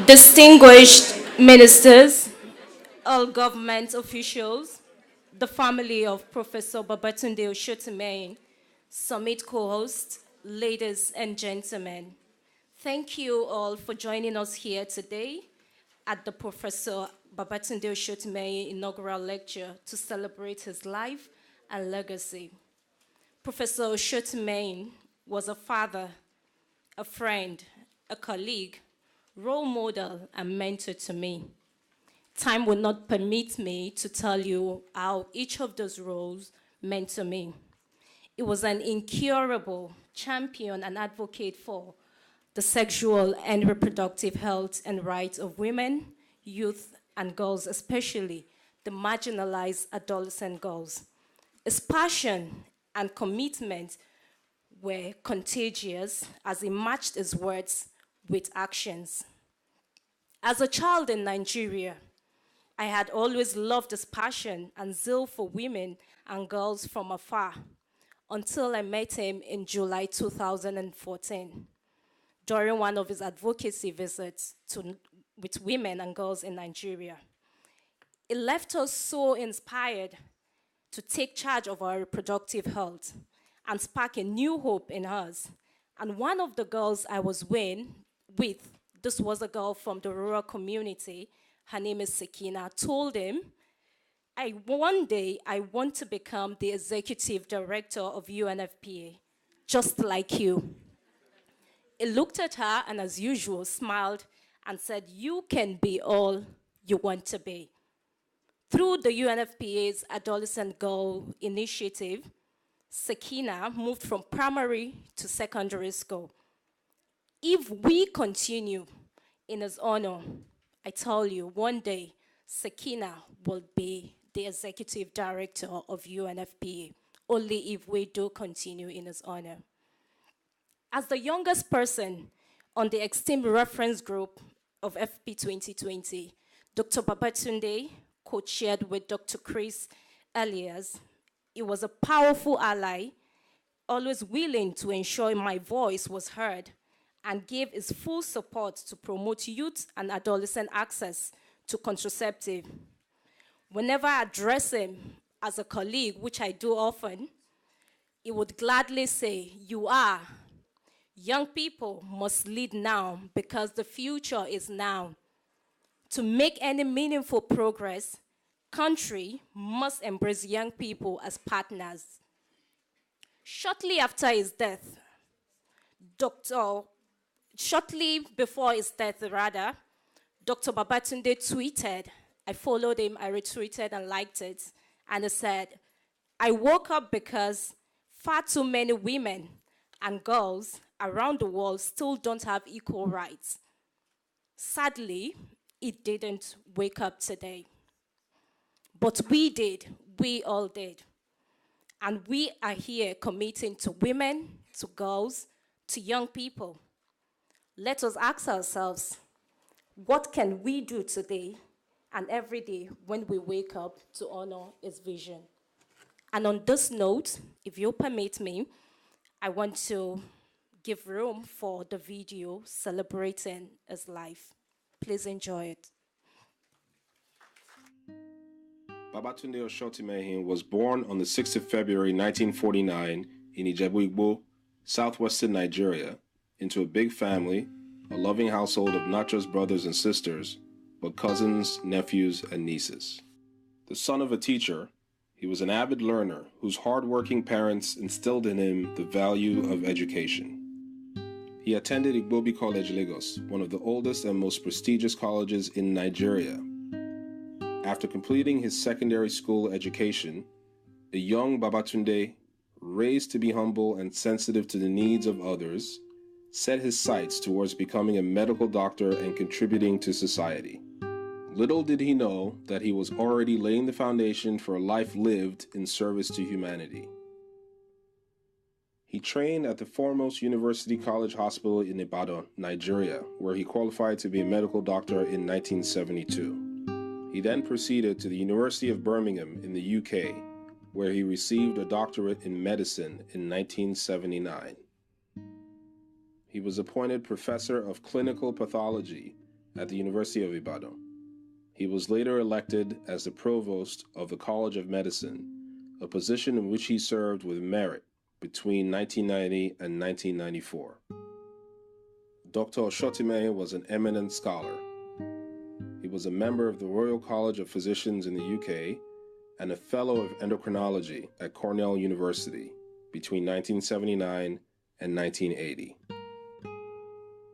Distinguished ministers, all government officials, the family of Professor Babatunde Osotimehin, summit co-hosts, ladies and gentlemen. Thank you all for joining us here today at the Professor Babatunde Osotimehin Inaugural Lecture to celebrate his life and legacy. Professor Osotimehin was a father, a friend, a colleague, role model, and mentor to me. Time will not permit me to tell you how each of those roles meant to me. It was an incurable champion and advocate for the sexual and reproductive health and rights of women, youth, and girls, especially the marginalized adolescent girls. His passion and commitment were contagious as he matched his words with actions. As a child in Nigeria, I had always loved his passion and zeal for women and girls from afar until I met him in July 2014 during one of his advocacy visits with women and girls in Nigeria. It left us so inspired to take charge of our reproductive health and spark a new hope in us. And one of the girls I was with, this was a girl from the rural community, her name is Sakina, told him, one day I want to become the executive director of UNFPA, just like you. He looked at her and as usual smiled and said, you can be all you want to be. Through the UNFPA's Adolescent Girl Initiative, Sakina moved from primary to secondary school. If we continue in his honor, I tell you, one day, Sakina will be the executive director of UNFPA, only if we do continue in his honor. As the youngest person on the esteemed reference group of FP 2020, Dr. Babatunde co-chaired with Dr. Chris Elias. He was a powerful ally, always willing to ensure my voice was heard, and gave his full support to promote youth and adolescent access to contraceptive. Whenever I address him as a colleague, which I do often, he would gladly say, you are. Young people must lead now because the future is now. To make any meaningful progress, country must embrace young people as partners. Shortly before his death, Dr. Babatunde tweeted, I followed him, I retweeted and liked it, and he said, I woke up because far too many women and girls around the world still don't have equal rights. Sadly, it didn't wake up today. But we did, we all did. And we are here committing to women, to girls, to young people. Let us ask ourselves, what can we do today and every day when we wake up to honor his vision? And on this note, if you'll permit me, I want to give room for the video celebrating his life. Please enjoy it. Babatunde Osotimehin was born on the 6th of February 1949 in Ijebu-Igbo, southwestern Nigeria, into a big family, a loving household of not just brothers and sisters, but cousins, nephews, and nieces. The son of a teacher, he was an avid learner whose hard-working parents instilled in him the value of education. He attended Igbobi College, Lagos, one of the oldest and most prestigious colleges in Nigeria. After completing his secondary school education, a young Babatunde, raised to be humble and sensitive to the needs of others, set his sights towards becoming a medical doctor and contributing to society. Little did he know that he was already laying the foundation for a life lived in service to humanity. He trained at the foremost University College Hospital in Ibadan, Nigeria, where he qualified to be a medical doctor in 1972. He then proceeded to the University of Birmingham in the UK, where he received a doctorate in medicine in 1979. He was appointed professor of clinical pathology at the University of Ibadan. He was later elected as the provost of the College of Medicine, a position in which he served with merit between 1990 and 1994. Dr. Osotimehin was an eminent scholar. He was a member of the Royal College of Physicians in the UK and a fellow of endocrinology at Cornell University between 1979 and 1980.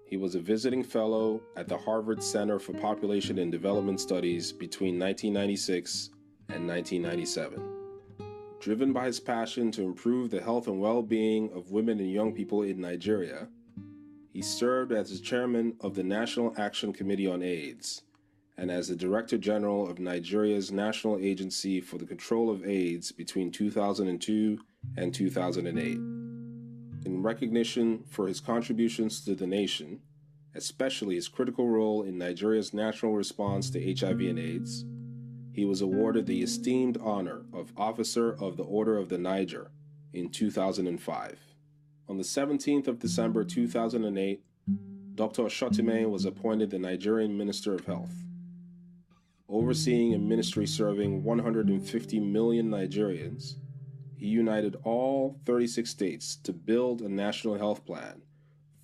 He was a visiting fellow at the Harvard Center for Population and Development Studies between 1996 and 1997. Driven by his passion to improve the health and well-being of women and young people in Nigeria, he served as the chairman of the National Action Committee on AIDS and as the Director General of Nigeria's National Agency for the Control of AIDS between 2002 and 2008. In recognition for his contributions to the nation, especially his critical role in Nigeria's national response to HIV and AIDS, he was awarded the esteemed honor of Officer of the Order of the Niger in 2005. On the 17th of December 2008, Dr. Osotimehin was appointed the Nigerian Minister of Health. Overseeing a ministry serving 150 million Nigerians, he united all 36 states to build a national health plan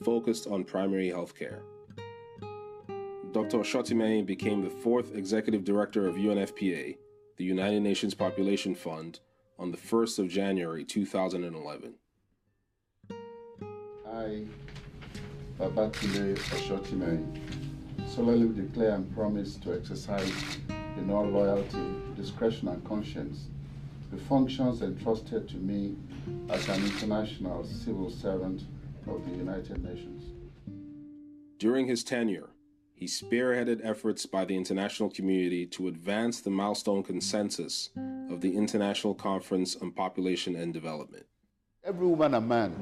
focused on primary health care. Dr. Osotimehin became the fourth executive director of UNFPA, the United Nations Population Fund, on the 1st of January 2011. I, Babatunde Osotimehin, solemnly declare and promise to exercise in all loyalty, discretion, and conscience the functions entrusted to me as an international civil servant of the United Nations. During his tenure, he spearheaded efforts by the international community to advance the milestone consensus of the International Conference on Population and Development. Every woman and man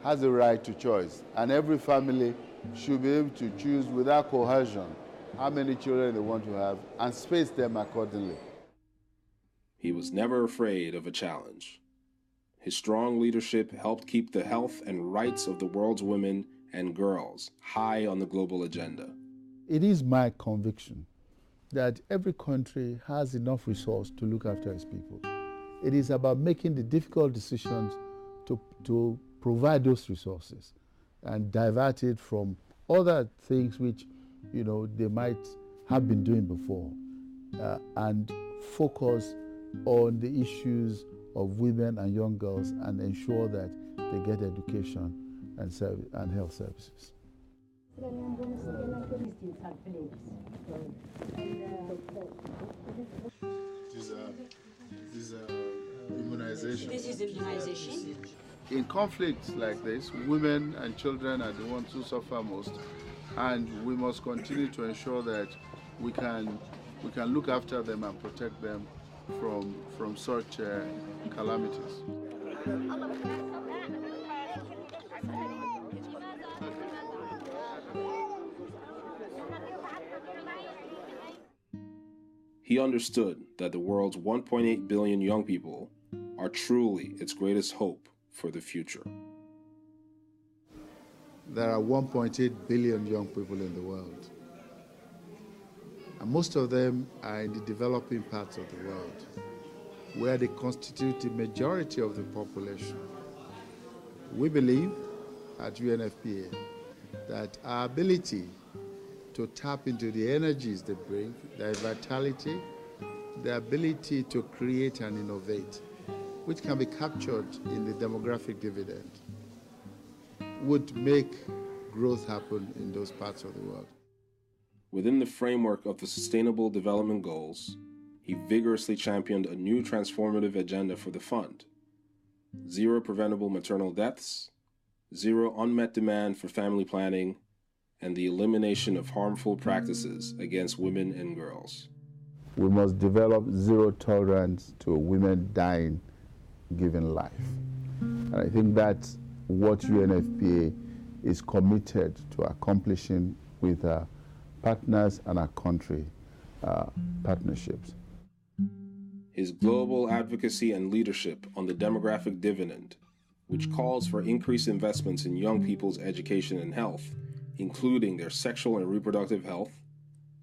has a right to choice, and every family should be able to choose without coercion how many children they want to have and space them accordingly. He was never afraid of a challenge. His strong leadership helped keep the health and rights of the world's women and girls high on the global agenda. It is my conviction that every country has enough resource to look after its people. It is about making the difficult decisions to provide those resources and divert it from other things which, they might have been doing before, and focus on the issues of women and young girls and ensure that they get education and health services. This immunization. This is immunization. In conflicts like this, women and children are the ones who suffer most, and we must continue to ensure that we can look after them and protect them from such calamities. He understood that the world's 1.8 billion young people are truly its greatest hope for the future. There are 1.8 billion young people in the world, and most of them are in the developing parts of the world, where they constitute the majority of the population. We believe at UNFPA that our ability to tap into the energies they bring, their vitality, the ability to create and innovate, which can be captured in the demographic dividend, would make growth happen in those parts of the world. Within the framework of the Sustainable Development Goals, he vigorously championed a new transformative agenda for the fund: zero preventable maternal deaths, zero unmet demand for family planning, and the elimination of harmful practices against women and girls. We must develop zero tolerance to women dying given life. And I think that's what UNFPA is committed to accomplishing with our partners and our country partnerships. His global advocacy and leadership on the demographic dividend, which calls for increased investments in young people's education and health, including their sexual and reproductive health,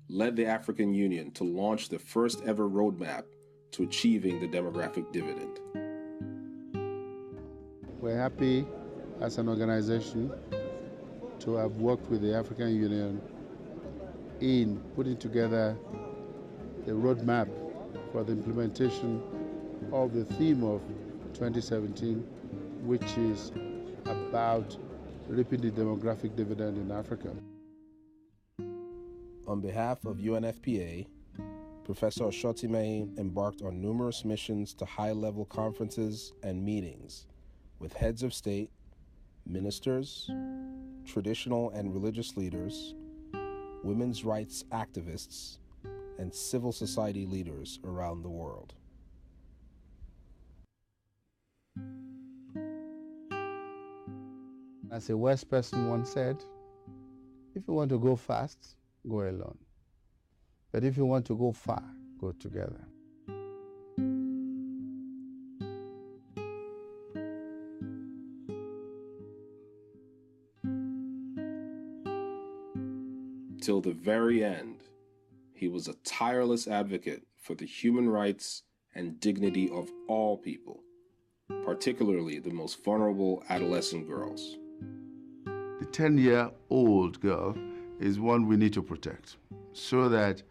led the African Union to launch the first ever roadmap to achieving the demographic dividend. We're happy as an organization to have worked with the African Union in putting together a roadmap for the implementation of the theme of 2017, which is about reaping the demographic dividend in Africa. On behalf of UNFPA, Professor Osotimehin embarked on numerous missions to high-level conferences and meetings with heads of state, ministers, traditional and religious leaders, women's rights activists, and civil society leaders around the world. As a West person once said, if you want to go fast, go alone. But if you want to go far, go together. Till the very end, he was a tireless advocate for the human rights and dignity of all people, particularly the most vulnerable adolescent girls. The 10-year-old girl is one we need to protect so that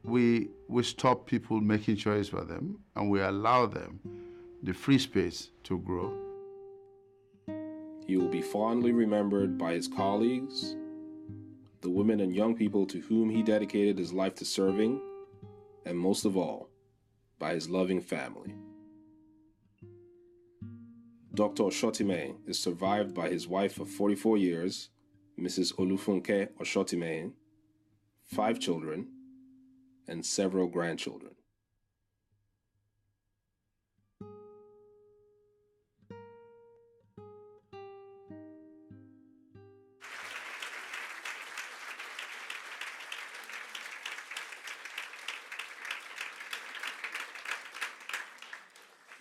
we stop people making choice for them and we allow them the free space to grow. He will be fondly remembered by his colleagues, the women and young people to whom he dedicated his life to serving, and most of all, by his loving family. Dr. Osotimehin is survived by his wife of 44 years, Mrs. Olufunke Osotimehin, 5 children, and several grandchildren.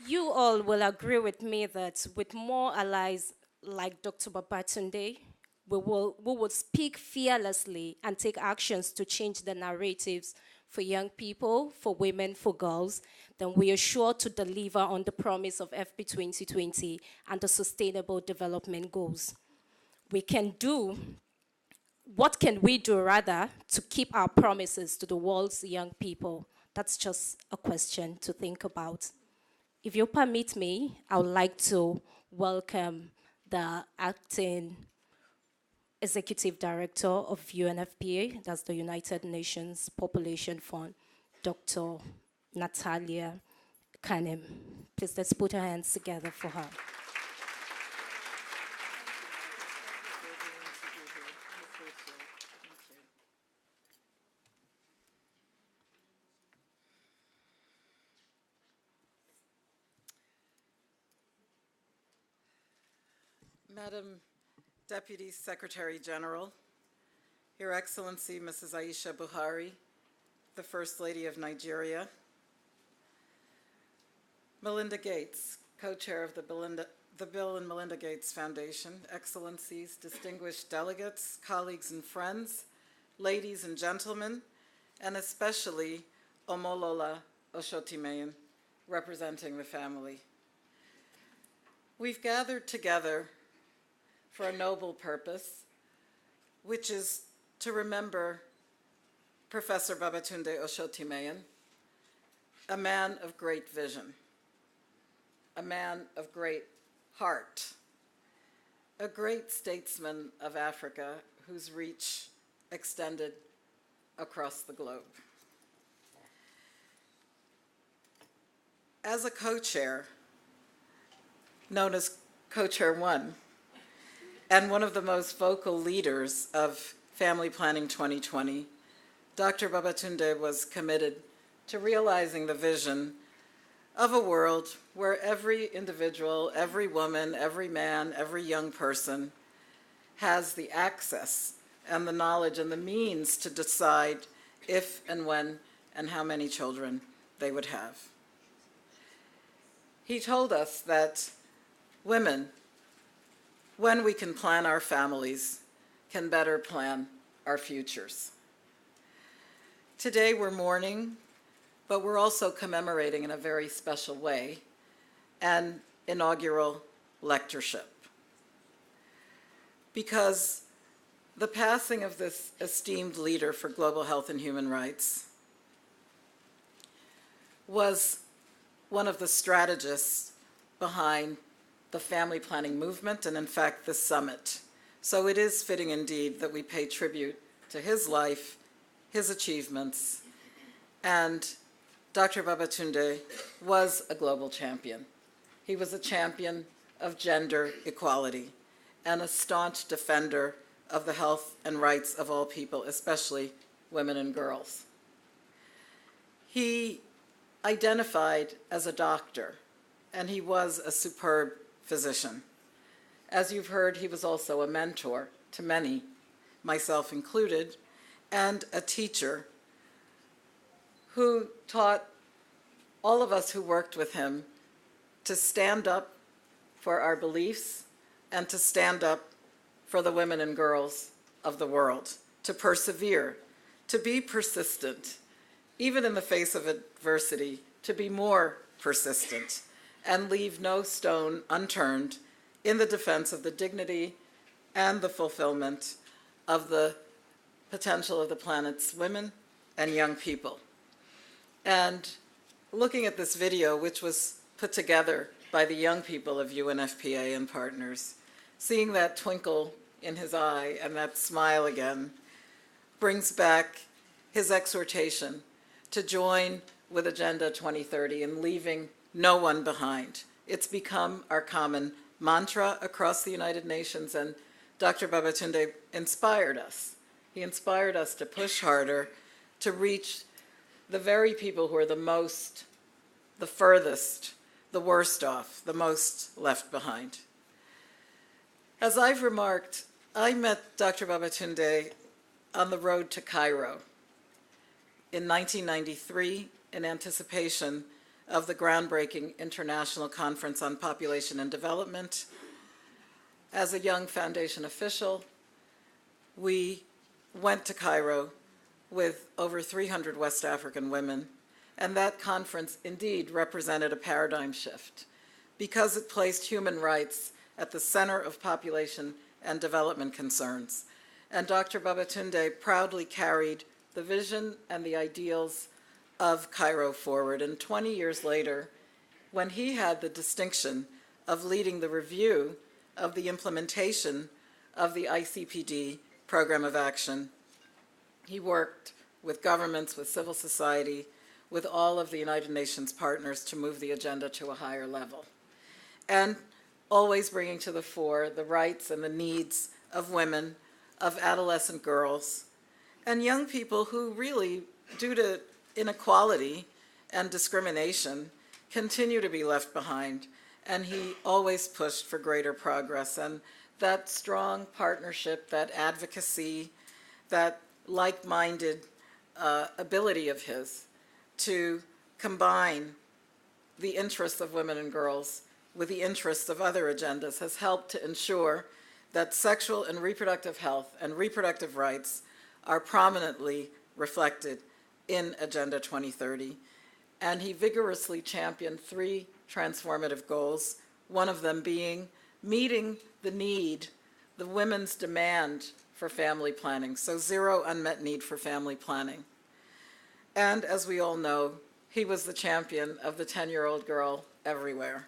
You all will agree with me that with more allies like Dr. Babatunde, we will speak fearlessly and take actions to change the narratives for young people, for women, for girls, then we are sure to deliver on the promise of FP 2020 and the Sustainable Development Goals. What can we do rather to keep our promises to the world's young people? That's just a question to think about. If you permit me, I would like to welcome the acting Executive Director of UNFPA, that's the United Nations Population Fund, Dr. Natalia Kanem. Please let's put our hands together for her. Madam Deputy Secretary General, Your Excellency Mrs. Aisha Buhari, the First Lady of Nigeria, Melinda Gates, co-chair of the Bill and Melinda Gates Foundation, Excellencies, distinguished delegates, colleagues and friends, ladies and gentlemen, and especially Omolola Osotimehin, representing the family. We've gathered together for a noble purpose, which is to remember Professor Babatunde Osotimehin, a man of great vision, a man of great heart, a great statesman of Africa whose reach extended across the globe. As a co-chair, known as Co-Chair 1, and one of the most vocal leaders of Family Planning 2020, Dr. Babatunde was committed to realizing the vision of a world where every individual, every woman, every man, every young person has the access and the knowledge and the means to decide if and when and how many children they would have. He told us that women, when we can plan our families, can better plan our futures. Today we're mourning, but we're also commemorating in a very special way an inaugural lectureship. Because the passing of this esteemed leader for global health and human rights was one of the strategists behind the family planning movement and, in fact, this summit. So it is fitting indeed that we pay tribute to his life, his achievements, and Dr. Babatunde was a global champion. He was a champion of gender equality and a staunch defender of the health and rights of all people, especially women and girls. He identified as a doctor, and he was a superb physician. As you've heard, he was also a mentor to many, myself included, and a teacher who taught all of us who worked with him to stand up for our beliefs and to stand up for the women and girls of the world, to persevere, to be persistent, even in the face of adversity, to be more persistent and leave no stone unturned in the defense of the dignity and the fulfillment of the potential of the planet's women and young people. And looking at this video, which was put together by the young people of UNFPA and partners, seeing that twinkle in his eye and that smile again brings back his exhortation to join with Agenda 2030 in leaving no one behind. It's become our common mantra across the United Nations, and Dr. Babatunde inspired us. He inspired us to push harder, to reach the very people who are the most, the furthest, the worst off, the most left behind. As I've remarked, I met Dr. Babatunde on the road to Cairo in 1993 in anticipation of the groundbreaking International Conference on Population and Development. As a young foundation official, we went to Cairo with over 300 West African women, and that conference indeed represented a paradigm shift because it placed human rights at the center of population and development concerns. And Dr. Babatunde proudly carried the vision and the ideals of Cairo forward. And 20 years later, when he had the distinction of leading the review of the implementation of the ICPD program of action, he worked with governments, with civil society, with all of the United Nations partners to move the agenda to a higher level. And always bringing to the fore the rights and the needs of women, of adolescent girls, and young people who really, due to inequality and discrimination, continue to be left behind. And he always pushed for greater progress. And that strong partnership, that advocacy, that like-minded ability of his to combine the interests of women and girls with the interests of other agendas has helped to ensure that sexual and reproductive health and reproductive rights are prominently reflected in Agenda 2030. And he vigorously championed 3 transformative goals, one of them being meeting the need, the women's demand for family planning, so 0 unmet need for family planning. And as we all know, he was the champion of the 10-year-old girl everywhere.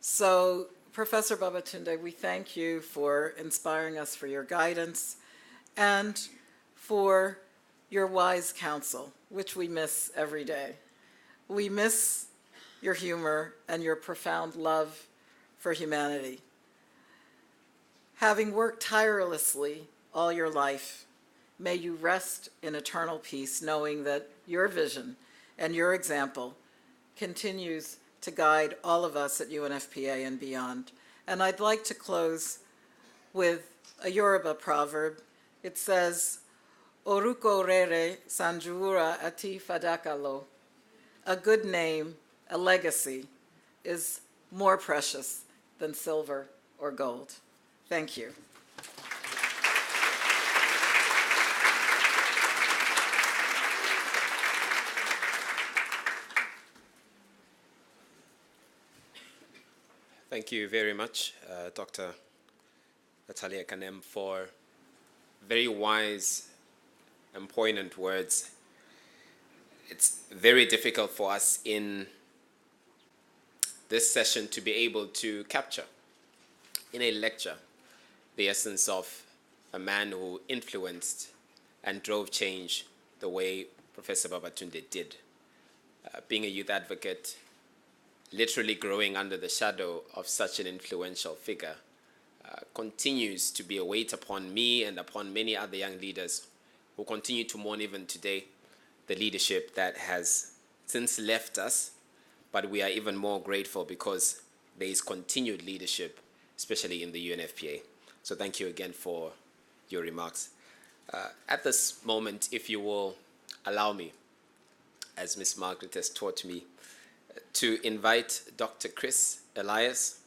So, Professor Babatunde, we thank you for inspiring us, for your guidance, and for your wise counsel, which we miss every day. We miss your humor and your profound love for humanity. Having worked tirelessly all your life, may you rest in eternal peace, knowing that your vision and your example continues to guide all of us at UNFPA and beyond. And I'd like to close with a Yoruba proverb. It says, Oruko rere sanjura ati fadakalo. A good name, a legacy, is more precious than silver or gold. Thank you. Thank you very much, Dr. Natalia Kanem, for very wise and poignant words. It's very difficult for us in this session to be able to capture in a lecture the essence of a man who influenced and drove change the way Professor Babatunde did. Being a youth advocate, literally growing under the shadow of such an influential figure, continues to be a weight upon me and upon many other young leaders who continue to mourn even today the leadership that has since left us, but we are even more grateful because there is continued leadership, especially in the UNFPA. So thank you again for your remarks. At this moment, if you will allow me, as Ms. Margaret has taught me, to invite Dr. Chris Elias,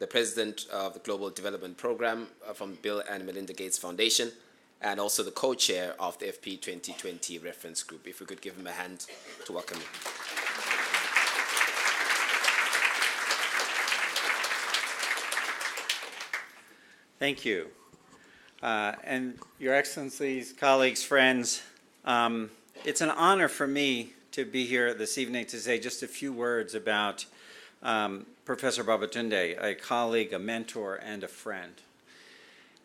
the president of the Global Development Program from Bill and Melinda Gates Foundation, and also the co-chair of the FP 2020 reference group. If we could give him a hand to welcome him. Thank you. And Your Excellencies, colleagues, friends, it's an honor for me to be here this evening to say just a few words about Professor Babatunde, a colleague, a mentor, and a friend.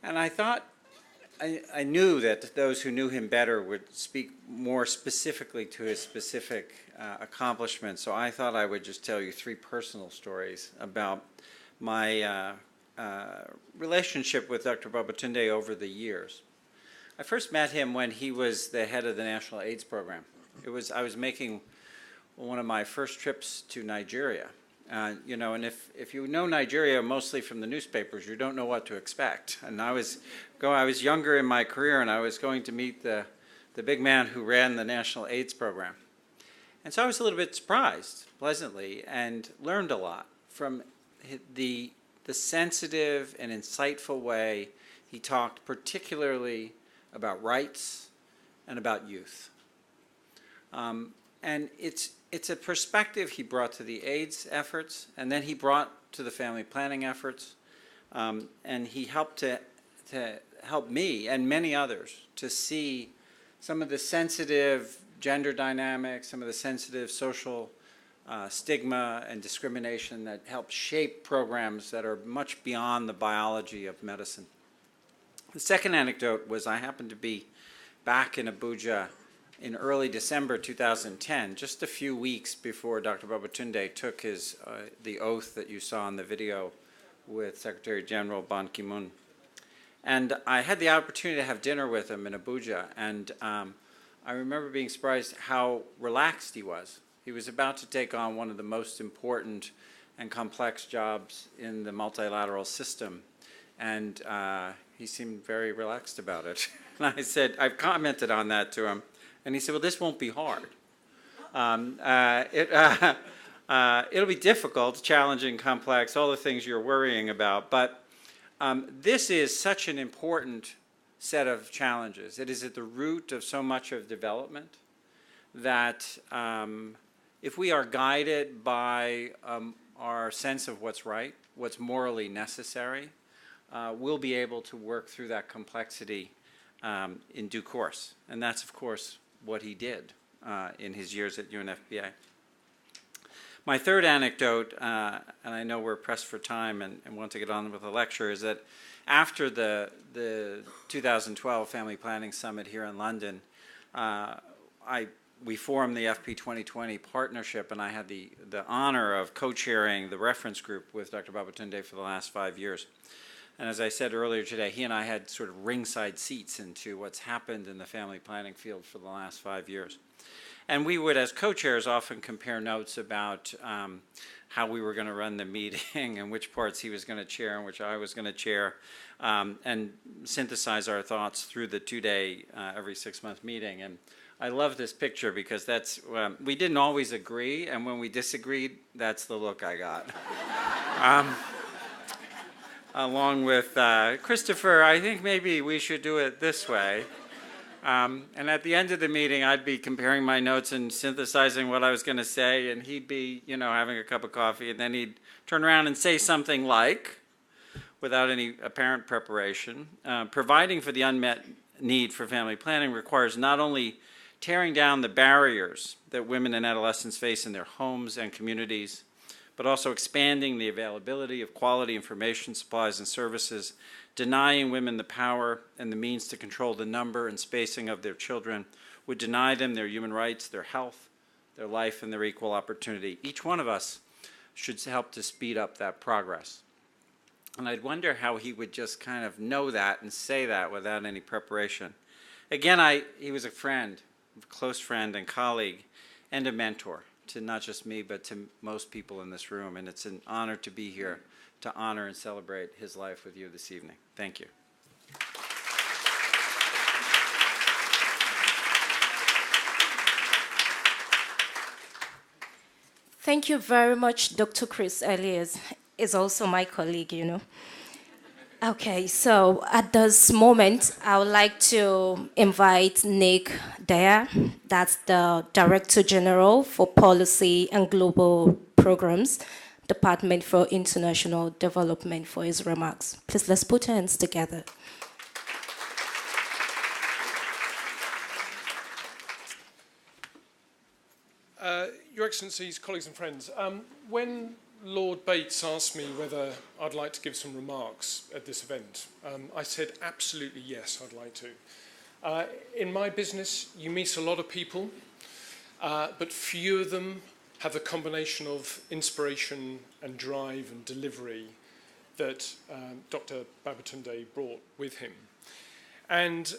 And I thought, I knew that those who knew him better would speak more specifically to his specific accomplishments, so I thought I would just tell you three personal stories about my relationship with Dr. Babatunde over the years. I first met him when he was the head of the National AIDS Program. I was making one of my first trips to Nigeria. You know, and if you know Nigeria mostly from the newspapers, you don't know what to expect. And I was younger in my career, and I was going to meet the big man who ran the National AIDS Program. And so I was a little bit surprised, pleasantly, and learned a lot from the sensitive and insightful way he talked, particularly about rights and about youth. And it's a perspective he brought to the AIDS efforts, and then he brought to the family planning efforts, and he helped to help me and many others to see some of the sensitive gender dynamics, some of the sensitive social stigma and discrimination that helped shape programs that are much beyond the biology of medicine. The second anecdote was I happened to be back in Abuja in early December 2010, just a few weeks before Dr. Babatunde took the oath that you saw in the video with Secretary General Ban Ki-moon. And I had the opportunity to have dinner with him in Abuja, and I remember being surprised how relaxed he was. He was about to take on one of the most important and complex jobs in the multilateral system, and he seemed very relaxed about it. And I said, I've commented on that to him, and he said, well, this won't be hard. It'll be difficult, challenging, complex, all the things you're worrying about, but this is such an important set of challenges. It is at the root of so much of development that if we are guided by our sense of what's right, what's morally necessary, we'll be able to work through that complexity in due course. And that's, of course, what he did in his years at UNFPA. My third anecdote, and I know we're pressed for time and want to get on with the lecture, is that after the 2012 Family Planning Summit here in London, we formed the FP 2020 partnership, and I had the honor of co-chairing the reference group with Dr. Babatunde for the last 5 years. And as I said earlier today, he and I had sort of ringside seats into what's happened in the family planning field for the last 5 years. And we would, as co-chairs, often compare notes about how we were going to run the meeting and which parts he was going to chair and which I was going to chair, and synthesize our thoughts through the two-day, every 6-month meeting. And I love this picture because that's, we didn't always agree, and when we disagreed, that's the look I got. Along with Christopher, I think maybe we should do it this way. And at the end of the meeting, I'd be comparing my notes and synthesizing what I was going to say, and he'd be, having a cup of coffee, and then he'd turn around and say something like, without any apparent preparation, providing for the unmet need for family planning requires not only tearing down the barriers that women and adolescents face in their homes and communities, but also expanding the availability of quality information, supplies, and services, denying women the power and the means to control the number and spacing of their children, would deny them their human rights, their health, their life, and their equal opportunity. Each one of us should help to speed up that progress. And I'd wonder how he would just kind of know that and say that without any preparation. Again, he was a friend, a close friend and colleague, and a mentor to not just me, but to most people in this room. And it's an honor to be here to honor and celebrate his life with you this evening. Thank you. Thank you very much, Dr. Chris Elias is also my colleague, Okay, so at this moment, I would like to invite Nick Dyer, that's the Director General for Policy and Global Programs, Department for International Development, for his remarks. Please, let's put hands together. Your Excellencies, colleagues and friends, when Lord Bates asked me whether I'd like to give some remarks at this event, I said absolutely yes, I'd like to. In my business, you meet a lot of people, but few of them have the combination of inspiration and drive and delivery that Dr. Babatunde brought with him. And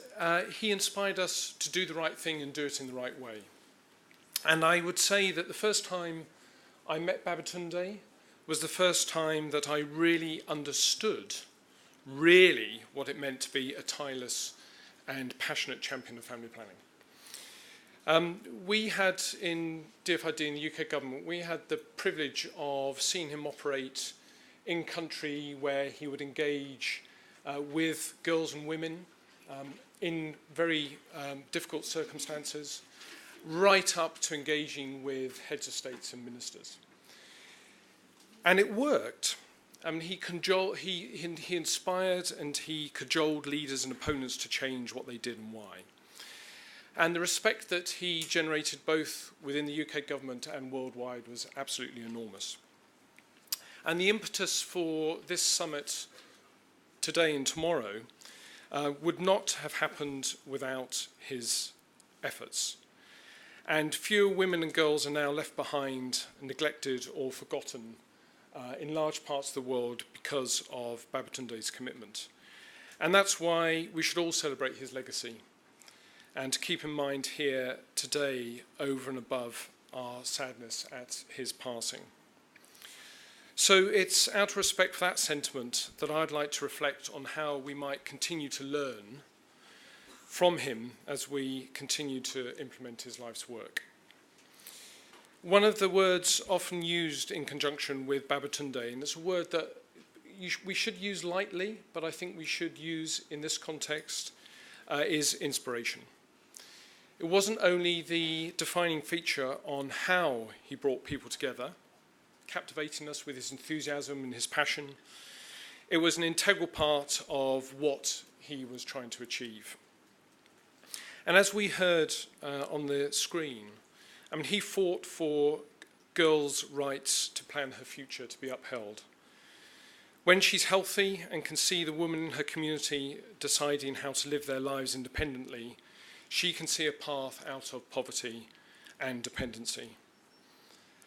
he inspired us to do the right thing and do it in the right way. And I would say that the first time I met Babatunde was the first time that I really understood what it meant to be a tireless and passionate champion of family planning. We had in DFID, in the UK government, we had the privilege of seeing him operate in country where he would engage with girls and women in very difficult circumstances, right up to engaging with heads of states and ministers. And it worked. I mean, he inspired and he cajoled leaders and opponents to change what they did and why. And the respect that he generated both within the UK government and worldwide was absolutely enormous. And the impetus for this summit today and tomorrow would not have happened without his efforts. And fewer women and girls are now left behind, neglected or forgotten in large parts of the world because of Babatunde's commitment. And that's why we should all celebrate his legacy and keep in mind here today over and above our sadness at his passing. So it's out of respect for that sentiment that I'd like to reflect on how we might continue to learn from him as we continue to implement his life's work. One of the words often used in conjunction with Babatunde, and it's a word that we should use lightly, but I think we should use in this context, is inspiration. It wasn't only the defining feature on how he brought people together, captivating us with his enthusiasm and his passion. It was an integral part of what he was trying to achieve. And as we heard on the screen, I mean, he fought for girls' rights to plan her future to be upheld. When she's healthy and can see the women in her community deciding how to live their lives independently, she can see a path out of poverty and dependency.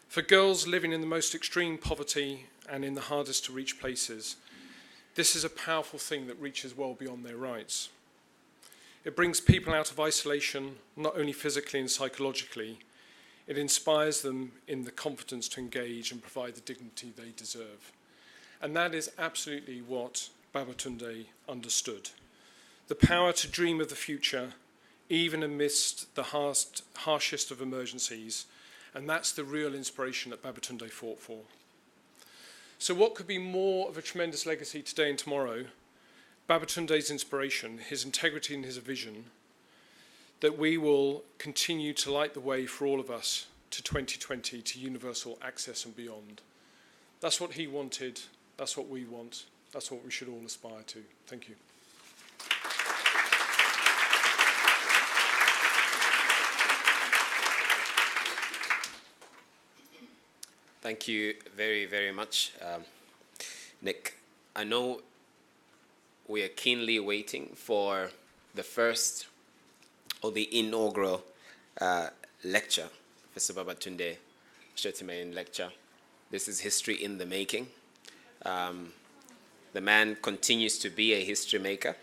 For girls living in the most extreme poverty and in the hardest to reach places, this is a powerful thing that reaches well beyond their rights. It brings people out of isolation, not only physically and psychologically, it inspires them in the confidence to engage and provide the dignity they deserve. And that is absolutely what Babatunde understood. The power to dream of the future, even amidst the harshest of emergencies, and that's the real inspiration that Babatunde fought for. So what could be more of a tremendous legacy today and tomorrow? Babatunde's inspiration, his integrity and his vision, that we will continue to light the way for all of us to 2020, to universal access and beyond. That's what he wanted, that's what we want, that's what we should all aspire to. Thank you. Thank you very, very much, Nick. I know we are keenly waiting for the first or the inaugural lecture, Professor Babatunde Osotimehin lecture. This is history in the making. The man continues to be a history maker,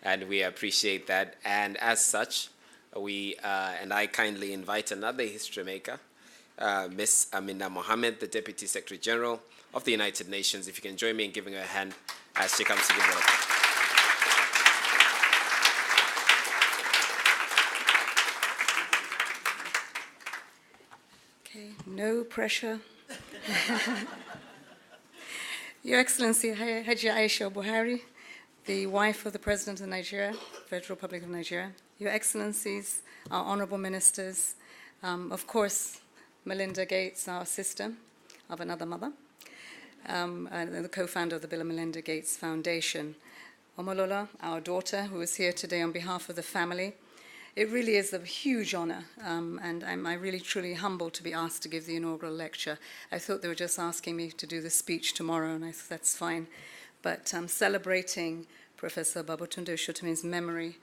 and we appreciate that. And as such, and I kindly invite another history maker, Miss Amina Mohammed, the Deputy Secretary General of the United Nations. If you can join me in giving her a hand as she comes to give welcome. Okay, no pressure. Your Excellency Haji Aisha Buhari, the wife of the President of Nigeria, Federal Republic of Nigeria, Your Excellencies, our honorable ministers, of course, Melinda Gates, our sister of another mother, and the co-founder of the Bill and Melinda Gates Foundation, Omolola, our daughter, who is here today on behalf of the family. It really is a huge honor, and I'm really truly humbled to be asked to give the inaugural lecture. I thought they were just asking me to do the speech tomorrow, and I thought that's fine. But celebrating Professor Babatunde Osotimehin's memory,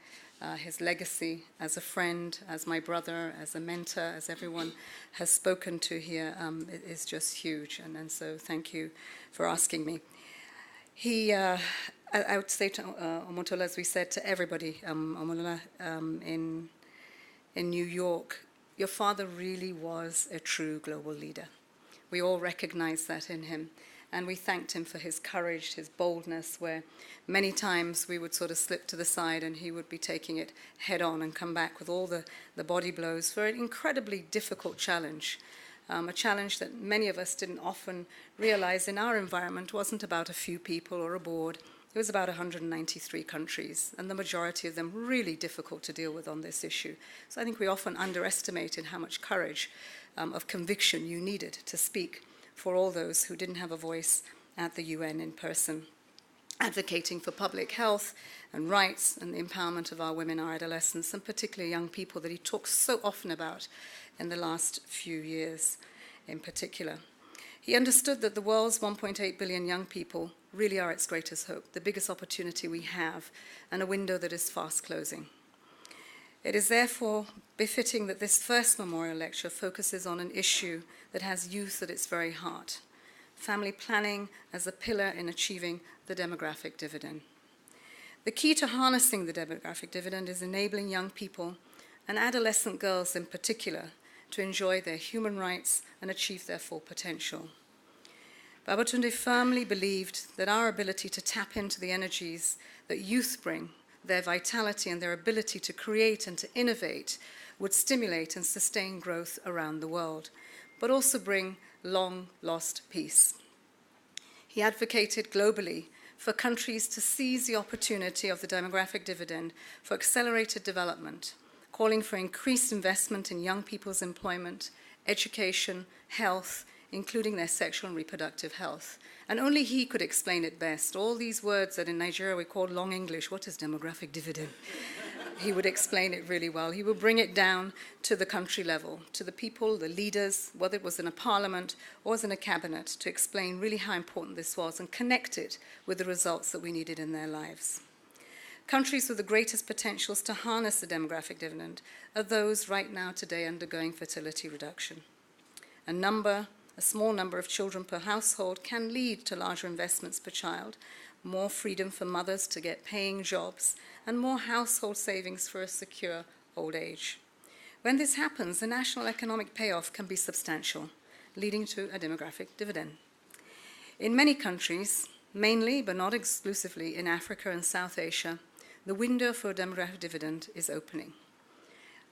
his legacy as a friend, as my brother, as a mentor, as everyone has spoken to here, it is just huge. And so thank you for asking me. I would say to Omotola, as we said to everybody, Omolola, in New York, your father really was a true global leader. We all recognize that in him. And we thanked him for his courage, his boldness, where many times we would sort of slip to the side and he would be taking it head on and come back with all the body blows for an incredibly difficult challenge. A challenge that many of us didn't often realize in our environment wasn't about a few people or a board. It was about 193 countries, and the majority of them really difficult to deal with on this issue. So I think we often underestimated how much courage of conviction you needed to speak for all those who didn't have a voice at the UN in person, advocating for public health and rights and the empowerment of our women, our adolescents, and particularly young people that he talks so often about in the last few years in particular. He understood that the world's 1.8 billion young people really are its greatest hope, the biggest opportunity we have, and a window that is fast closing. It is therefore befitting that this first memorial lecture focuses on an issue that has youth at its very heart, family planning as a pillar in achieving the demographic dividend. The key to harnessing the demographic dividend is enabling young people, and adolescent girls in particular, to enjoy their human rights and achieve their full potential. Babatunde firmly believed that our ability to tap into the energies that youth bring, their vitality and their ability to create and to innovate, would stimulate and sustain growth around the world, but also bring long-lost peace. He advocated globally for countries to seize the opportunity of the demographic dividend for accelerated development, calling for increased investment in young people's employment, education, health, including their sexual and reproductive health. And only he could explain it best. All these words that in Nigeria we call long English, what is demographic dividend? He would explain it really well. He would bring it down to the country level, to the people, the leaders, whether it was in a parliament or was in a cabinet, to explain really how important this was and connect it with the results that we needed in their lives. Countries with the greatest potentials to harness the demographic dividend are those right now today undergoing fertility reduction. A small number of children per household can lead to larger investments per child, more freedom for mothers to get paying jobs, and more household savings for a secure old age. When this happens, the national economic payoff can be substantial, leading to a demographic dividend. In many countries, mainly but not exclusively in Africa and South Asia, the window for a demographic dividend is opening.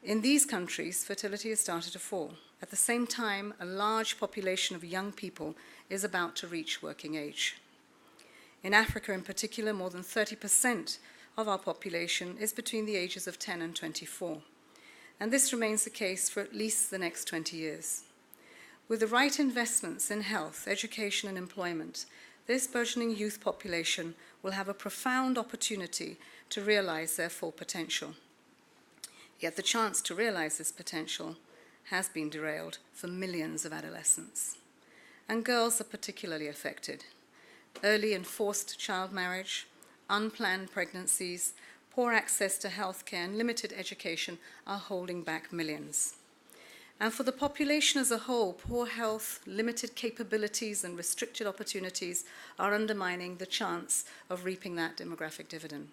In these countries, fertility has started to fall. At the same time, a large population of young people is about to reach working age. In Africa in particular, more than 30% of our population is between the ages of 10 and 24. and this remains the case for at least the next 20 years. With the right investments in health, education, and employment, this burgeoning youth population will have a profound opportunity to realize their full potential. Yet the chance to realize this potential has been derailed for millions of adolescents. And girls are particularly affected. Early and forced child marriage, unplanned pregnancies, poor access to healthcare, and limited education are holding back millions. And for the population as a whole, poor health, limited capabilities, and restricted opportunities are undermining the chance of reaping that demographic dividend.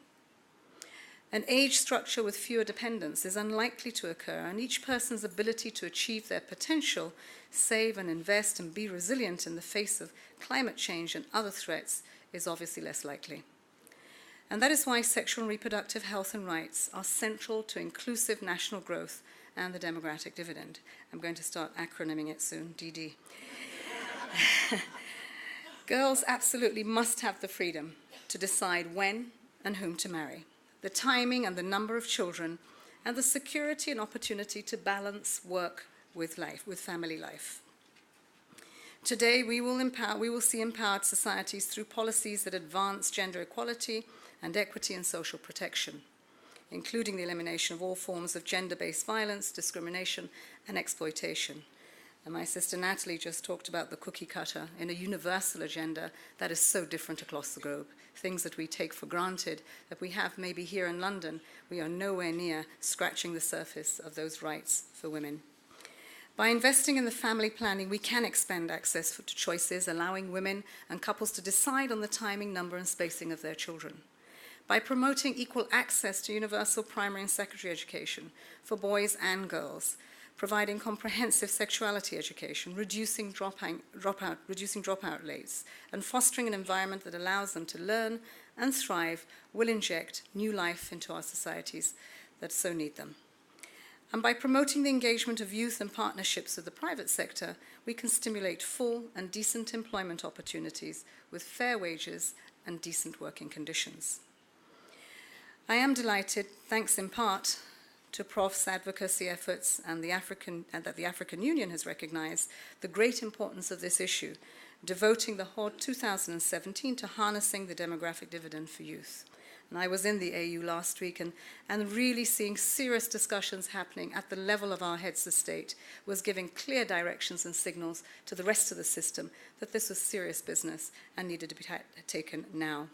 An age structure with fewer dependents is unlikely to occur, and each person's ability to achieve their potential, save and invest, and be resilient in the face of climate change and other threats is obviously less likely. And that is why sexual and reproductive health and rights are central to inclusive national growth and the demographic dividend. I'm going to start acronyming it soon, DD. Girls absolutely must have the freedom to decide when and whom to marry, the timing and the number of children, and the security and opportunity to balance work with life, with family life. Today, we will see empowered societies through policies that advance gender equality and equity and social protection, including the elimination of all forms of gender-based violence, discrimination, and exploitation. And my sister Natalie just talked about the cookie cutter in a universal agenda that is so different across the globe. Things that we take for granted, that we have maybe here in London, we are nowhere near scratching the surface of those rights for women. By investing in the family planning, we can expand access to choices, allowing women and couples to decide on the timing, number, and spacing of their children. By promoting equal access to universal primary and secondary education for boys and girls, providing comprehensive sexuality education, reducing dropout rates, and fostering an environment that allows them to learn and thrive will inject new life into our societies that so need them. And by promoting the engagement of youth and partnerships with the private sector, we can stimulate full and decent employment opportunities with fair wages and decent working conditions. I am delighted, thanks in part to Prof's advocacy efforts and that the African Union has recognized the great importance of this issue, devoting the whole 2017 to harnessing the demographic dividend for youth. And I was in the AU last week and really seeing serious discussions happening at the level of our heads of state was giving clear directions and signals to the rest of the system that this was serious business and needed to be taken now.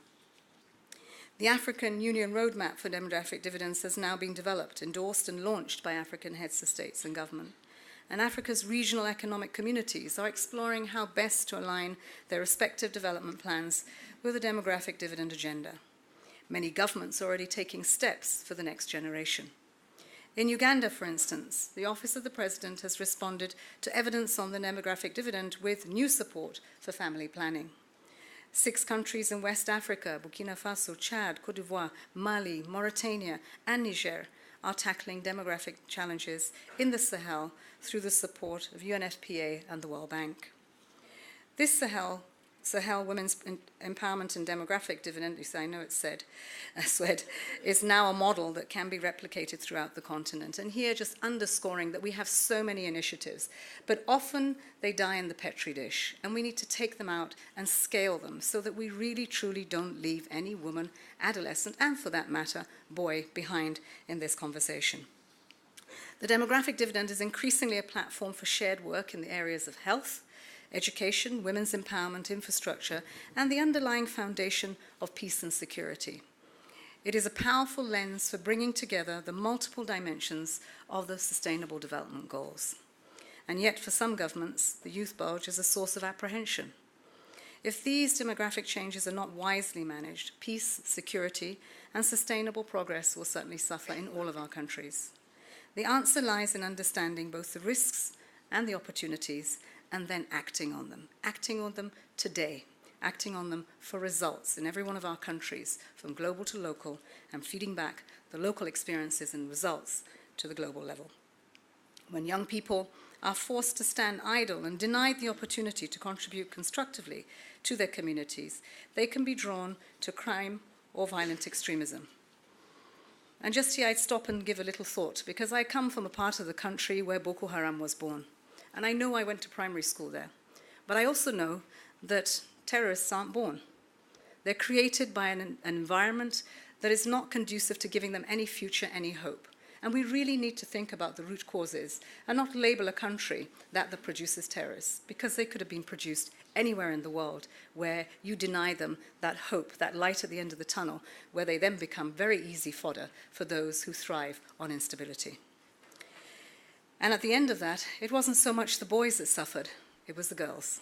The African Union Roadmap for Demographic Dividends has now been developed, endorsed, and launched by African heads of states and government. And Africa's regional economic communities are exploring how best to align their respective development plans with the demographic dividend agenda. Many governments are already taking steps for the next generation. In Uganda, for instance, the Office of the President has responded to evidence on the demographic dividend with new support for family planning. 6 countries in West Africa, Burkina Faso, Chad, Cote d'Ivoire, Mali, Mauritania, and Niger are tackling demographic challenges in the Sahel through the support of UNFPA and the World Bank. This Sahel Women's Empowerment and Demographic Dividend, at least I know it's said, is now a model that can be replicated throughout the continent. And here just underscoring that we have so many initiatives, but often they die in the petri dish, and we need to take them out and scale them so that we really truly don't leave any woman, adolescent, and for that matter, boy behind in this conversation. The demographic dividend is increasingly a platform for shared work in the areas of health, education, women's empowerment, infrastructure, and the underlying foundation of peace and security. It is a powerful lens for bringing together the multiple dimensions of the Sustainable Development Goals. And yet, for some governments, the youth bulge is a source of apprehension. If these demographic changes are not wisely managed, peace, security, and sustainable progress will certainly suffer in all of our countries. The answer lies in understanding both the risks and the opportunities, and then acting on them today, acting on them for results in every one of our countries, from global to local, and feeding back the local experiences and results to the global level. When young people are forced to stand idle and denied the opportunity to contribute constructively to their communities, they can be drawn to crime or violent extremism. And just here I'd stop and give a little thought, because I come from a part of the country where Boko Haram was born. And I know I went to primary school there. But I also know that terrorists aren't born. They're created by an environment that is not conducive to giving them any future, any hope. And we really need to think about the root causes and not label a country that produces terrorists, because they could have been produced anywhere in the world where you deny them that hope, that light at the end of the tunnel, where they then become very easy fodder for those who thrive on instability. And at the end of that, it wasn't so much the boys that suffered, it was the girls.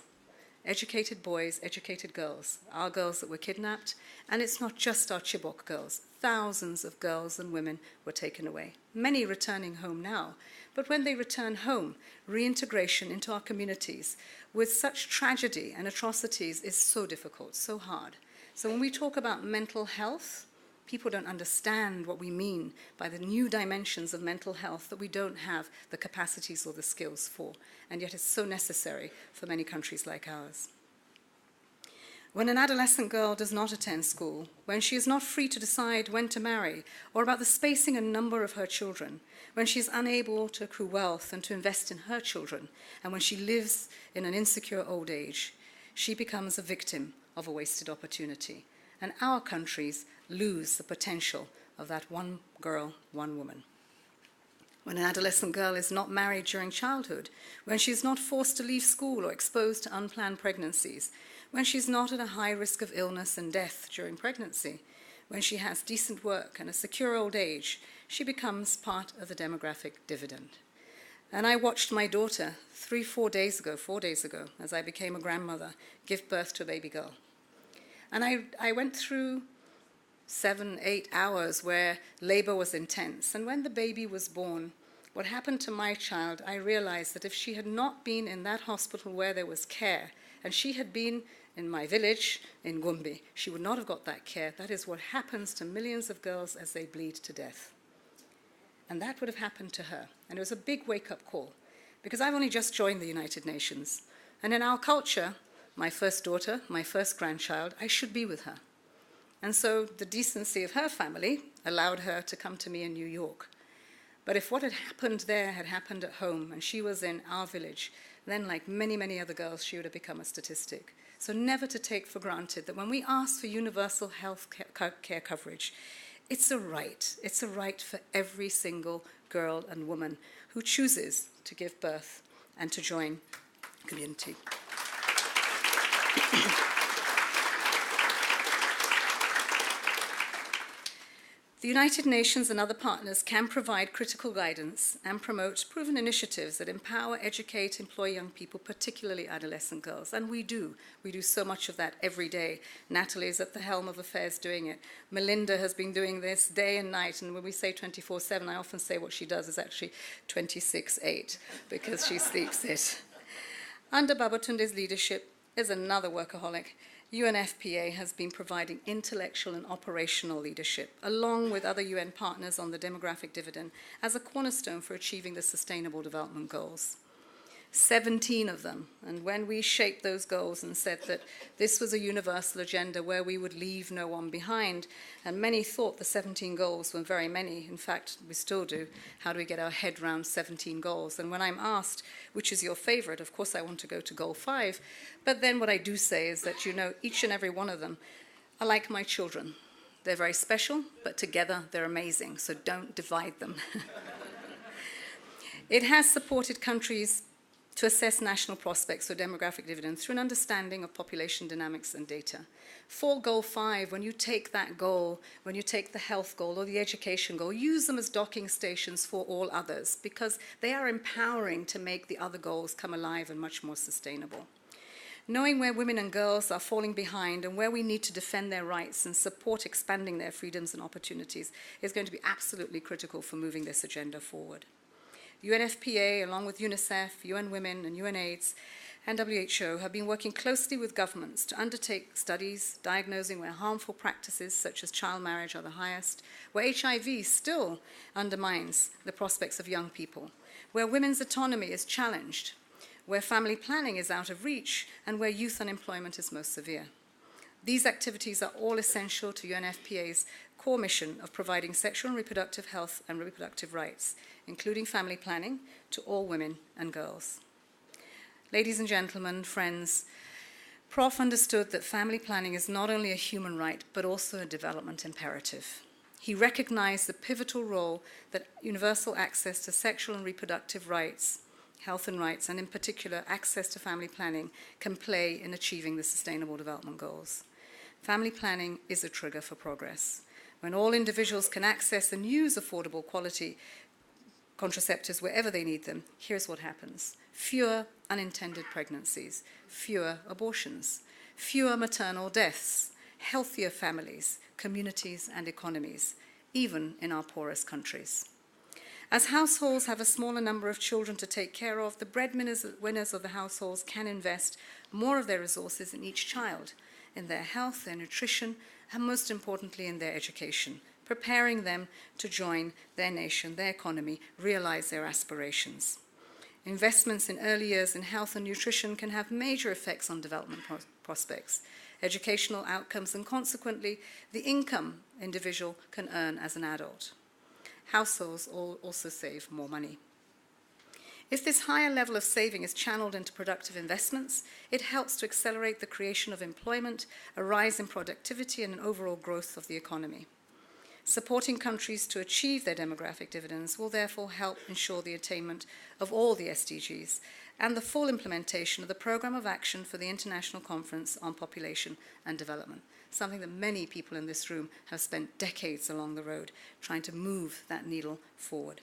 Educated boys, educated girls, our girls that were kidnapped, and it's not just our Chibok girls. Thousands of girls and women were taken away, many returning home now. But when they return home, reintegration into our communities with such tragedy and atrocities is so difficult, so hard. So when we talk about mental health, people don't understand what we mean by the new dimensions of mental health that we don't have the capacities or the skills for, and yet it's so necessary for many countries like ours. When an adolescent girl does not attend school, when she is not free to decide when to marry, or about the spacing and number of her children, when she is unable to accrue wealth and to invest in her children, and when she lives in an insecure old age, she becomes a victim of a wasted opportunity. And our countries lose the potential of that one girl, one woman. When an adolescent girl is not married during childhood, when she is not forced to leave school or exposed to unplanned pregnancies, when she's not at a high risk of illness and death during pregnancy, when she has decent work and a secure old age, she becomes part of the demographic dividend. And I watched my daughter 4 days ago, as I became a grandmother, give birth to a baby girl. And I went through 7-8 hours where labor was intense. And when the baby was born, what happened to my child, I realized that if she had not been in that hospital where there was care, and she had been in my village in Gombe, she would not have got that care. That is what happens to millions of girls as they bleed to death. And that would have happened to her. And it was a big wake-up call, because I've only just joined the United Nations. And in our culture, my first daughter, my first grandchild, I should be with her. And so the decency of her family allowed her to come to me in New York. But if what had happened there had happened at home and she was in our village, then like many, many other girls, she would have become a statistic. So never to take for granted that when we ask for universal health care coverage, it's a right. It's a right for every single girl and woman who chooses to give birth and to join the community. The United Nations and other partners can provide critical guidance and promote proven initiatives that empower, educate, employ young people, particularly adolescent girls. And we do. We do so much of that every day. Natalie is at the helm of affairs doing it. Melinda has been doing this day and night. And when we say 24/7, I often say what she does is actually 26/8, because she sleeps it. Under Babatunde's leadership is another workaholic. UNFPA has been providing intellectual and operational leadership, along with other UN partners on the demographic dividend, as a cornerstone for achieving the Sustainable Development Goals. 17 of them. And when we shaped those goals and said that this was a universal agenda where we would leave no one behind, and many thought the 17 goals were very many. In fact, we still do. How do we get our head around 17 goals? And when I'm asked, which is your favorite, of course I want to go to goal 5. But then what I do say is that, each and every one of them are like my children. They're very special, but together they're amazing. So don't divide them. It has supported countries to assess national prospects for demographic dividends through an understanding of population dynamics and data. For goal 5, when you take that goal, when you take the health goal or the education goal, use them as docking stations for all others, because they are empowering to make the other goals come alive and much more sustainable. Knowing where women and girls are falling behind and where we need to defend their rights and support expanding their freedoms and opportunities is going to be absolutely critical for moving this agenda forward. UNFPA, along with UNICEF, UN Women, and UNAIDS, and WHO have been working closely with governments to undertake studies diagnosing where harmful practices such as child marriage are the highest, where HIV still undermines the prospects of young people, where women's autonomy is challenged, where family planning is out of reach, and where youth unemployment is most severe. These activities are all essential to UNFPA's core mission of providing sexual and reproductive health and reproductive rights, including family planning, to all women and girls. Ladies and gentlemen, friends, Prof understood that family planning is not only a human right, but also a development imperative. He recognized the pivotal role that universal access to sexual and reproductive rights, health and rights, and in particular access to family planning, can play in achieving the Sustainable Development Goals. Family planning is a trigger for progress. When all individuals can access and use affordable quality contraceptives wherever they need them, here's what happens. Fewer unintended pregnancies, fewer abortions, fewer maternal deaths, healthier families, communities, and economies, even in our poorest countries. As households have a smaller number of children to take care of, the breadwinners of the households can invest more of their resources in each child, in their health, their nutrition, and most importantly, in their education, preparing them to join their nation, their economy, realize their aspirations. Investments in early years in health and nutrition can have major effects on development prospects, educational outcomes, and consequently, the income individual can earn as an adult. Households also save more money. If this higher level of saving is channeled into productive investments, it helps to accelerate the creation of employment, a rise in productivity, and an overall growth of the economy. Supporting countries to achieve their demographic dividends will therefore help ensure the attainment of all the SDGs and the full implementation of the Programme of Action for the International Conference on Population and Development, something that many people in this room have spent decades along the road trying to move that needle forward.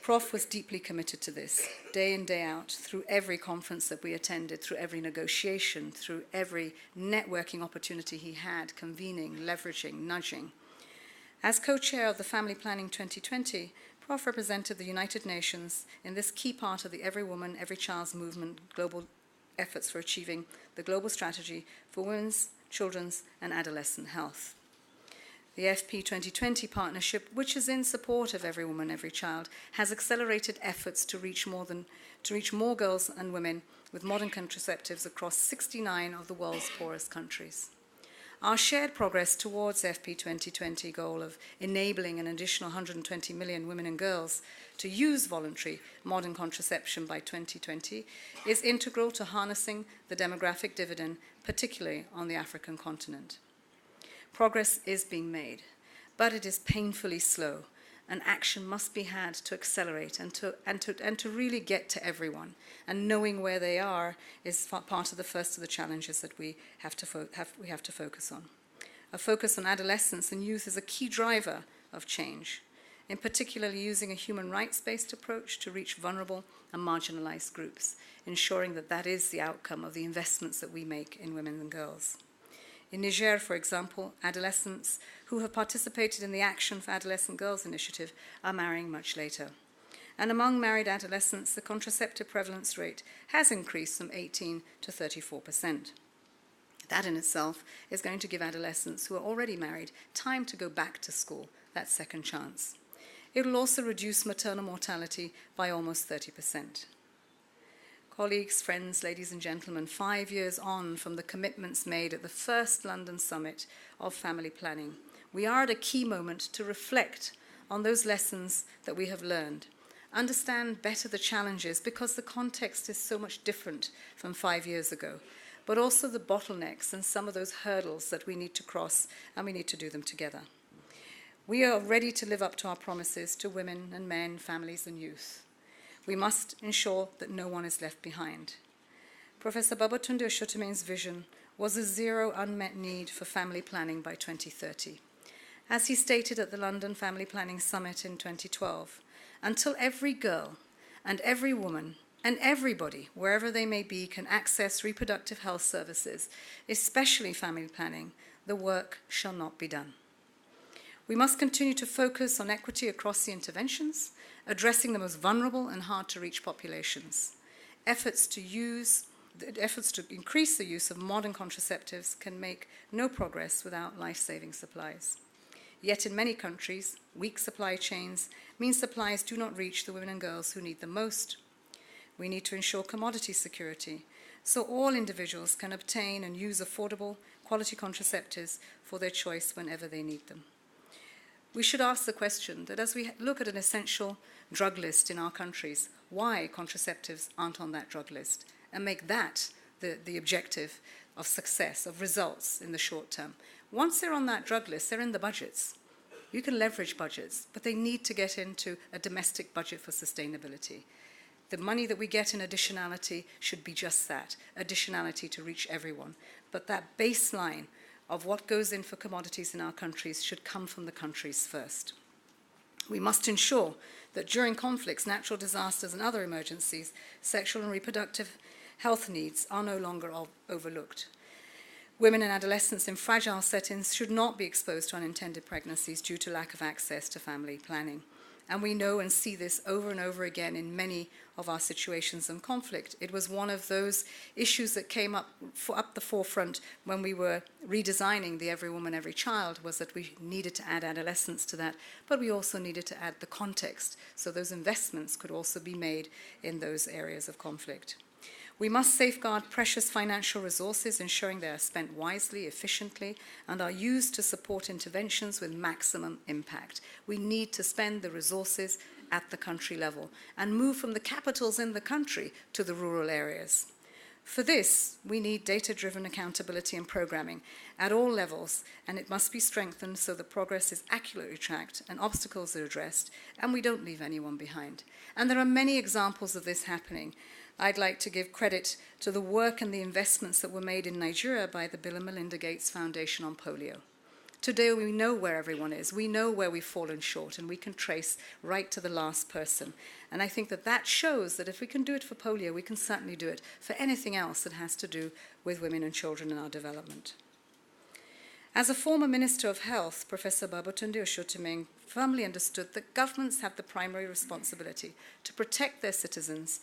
Prof was deeply committed to this, day in, day out, through every conference that we attended, through every negotiation, through every networking opportunity he had, convening, leveraging, nudging. As co-chair of the Family Planning 2020, Prof represented the United Nations in this key part of the Every Woman, Every Child's movement global efforts for achieving the global strategy for women's, children's, and adolescent health. The FP 2020 partnership, which is in support of Every Woman, Every Child, has accelerated efforts to reach more girls and women with modern contraceptives across 69 of the world's poorest countries. Our shared progress towards FP 2020 goal of enabling an additional 120 million women and girls to use voluntary modern contraception by 2020 is integral to harnessing the demographic dividend, particularly on the African continent. Progress is being made, but it is painfully slow, and action must be had to accelerate and to really get to everyone. And knowing where they are is part of the first of the challenges that we have to focus on. A focus on adolescence and youth is a key driver of change, in particular using a human rights-based approach to reach vulnerable and marginalized groups, ensuring that that is the outcome of the investments that we make in women and girls. In Niger, for example, adolescents who have participated in the Action for Adolescent Girls initiative are marrying much later. And among married adolescents, the contraceptive prevalence rate has increased from 18 to 34%. That in itself is going to give adolescents who are already married time to go back to school, that second chance. It will also reduce maternal mortality by almost 30%. Colleagues, friends, ladies and gentlemen, 5 years on from the commitments made at the first London Summit of Family Planning, we are at a key moment to reflect on those lessons that we have learned, understand better the challenges because the context is so much different from 5 years ago, but also the bottlenecks and some of those hurdles that we need to cross, and we need to do them together. We are ready to live up to our promises to women and men, families and youth. We must ensure that no one is left behind. Professor Babatunde Osotimehin's vision was a zero unmet need for family planning by 2030. As he stated at the London Family Planning Summit in 2012, until every girl and every woman and everybody, wherever they may be, can access reproductive health services, especially family planning, the work shall not be done. We must continue to focus on equity across the interventions, addressing the most vulnerable and hard-to-reach populations. Efforts to increase the use of modern contraceptives can make no progress without life-saving supplies. Yet in many countries, weak supply chains mean supplies do not reach the women and girls who need them most. We need to ensure commodity security so all individuals can obtain and use affordable, quality contraceptives for their choice whenever they need them. We should ask the question that as we look at an essential drug list in our countries, why contraceptives aren't on that drug list, and make that the objective of success, of results in the short term. Once they're on that drug list, they're in the budgets. You can leverage budgets, but they need to get into a domestic budget for sustainability. The money that we get in additionality should be just that, additionality to reach everyone. But that baseline of what goes in for commodities in our countries should come from the countries first. We must ensure that during conflicts, natural disasters and other emergencies, sexual and reproductive health needs are no longer overlooked. Women and adolescents in fragile settings should not be exposed to unintended pregnancies due to lack of access to family planning. And we know and see this over and over again in many of our situations of conflict. It was one of those issues that came up the forefront when we were redesigning the Every Woman, Every Child, was that we needed to add adolescence to that, but we also needed to add the context, so those investments could also be made in those areas of conflict. We must safeguard precious financial resources, ensuring they are spent wisely, efficiently, and are used to support interventions with maximum impact. We need to spend the resources at the country level and move from the capitals in the country to the rural areas. For this, we need data-driven accountability and programming at all levels, and it must be strengthened so the progress is accurately tracked and obstacles are addressed, and we don't leave anyone behind. And there are many examples of this happening. I'd like to give credit to the work and the investments that were made in Nigeria by the Bill and Melinda Gates Foundation on polio. Today we know where everyone is, we know where we've fallen short, and we can trace right to the last person. And I think that that shows that if we can do it for polio, we can certainly do it for anything else that has to do with women and children in our development. As a former Minister of Health, Professor Babatunde Osotimehin firmly understood that governments have the primary responsibility to protect their citizens'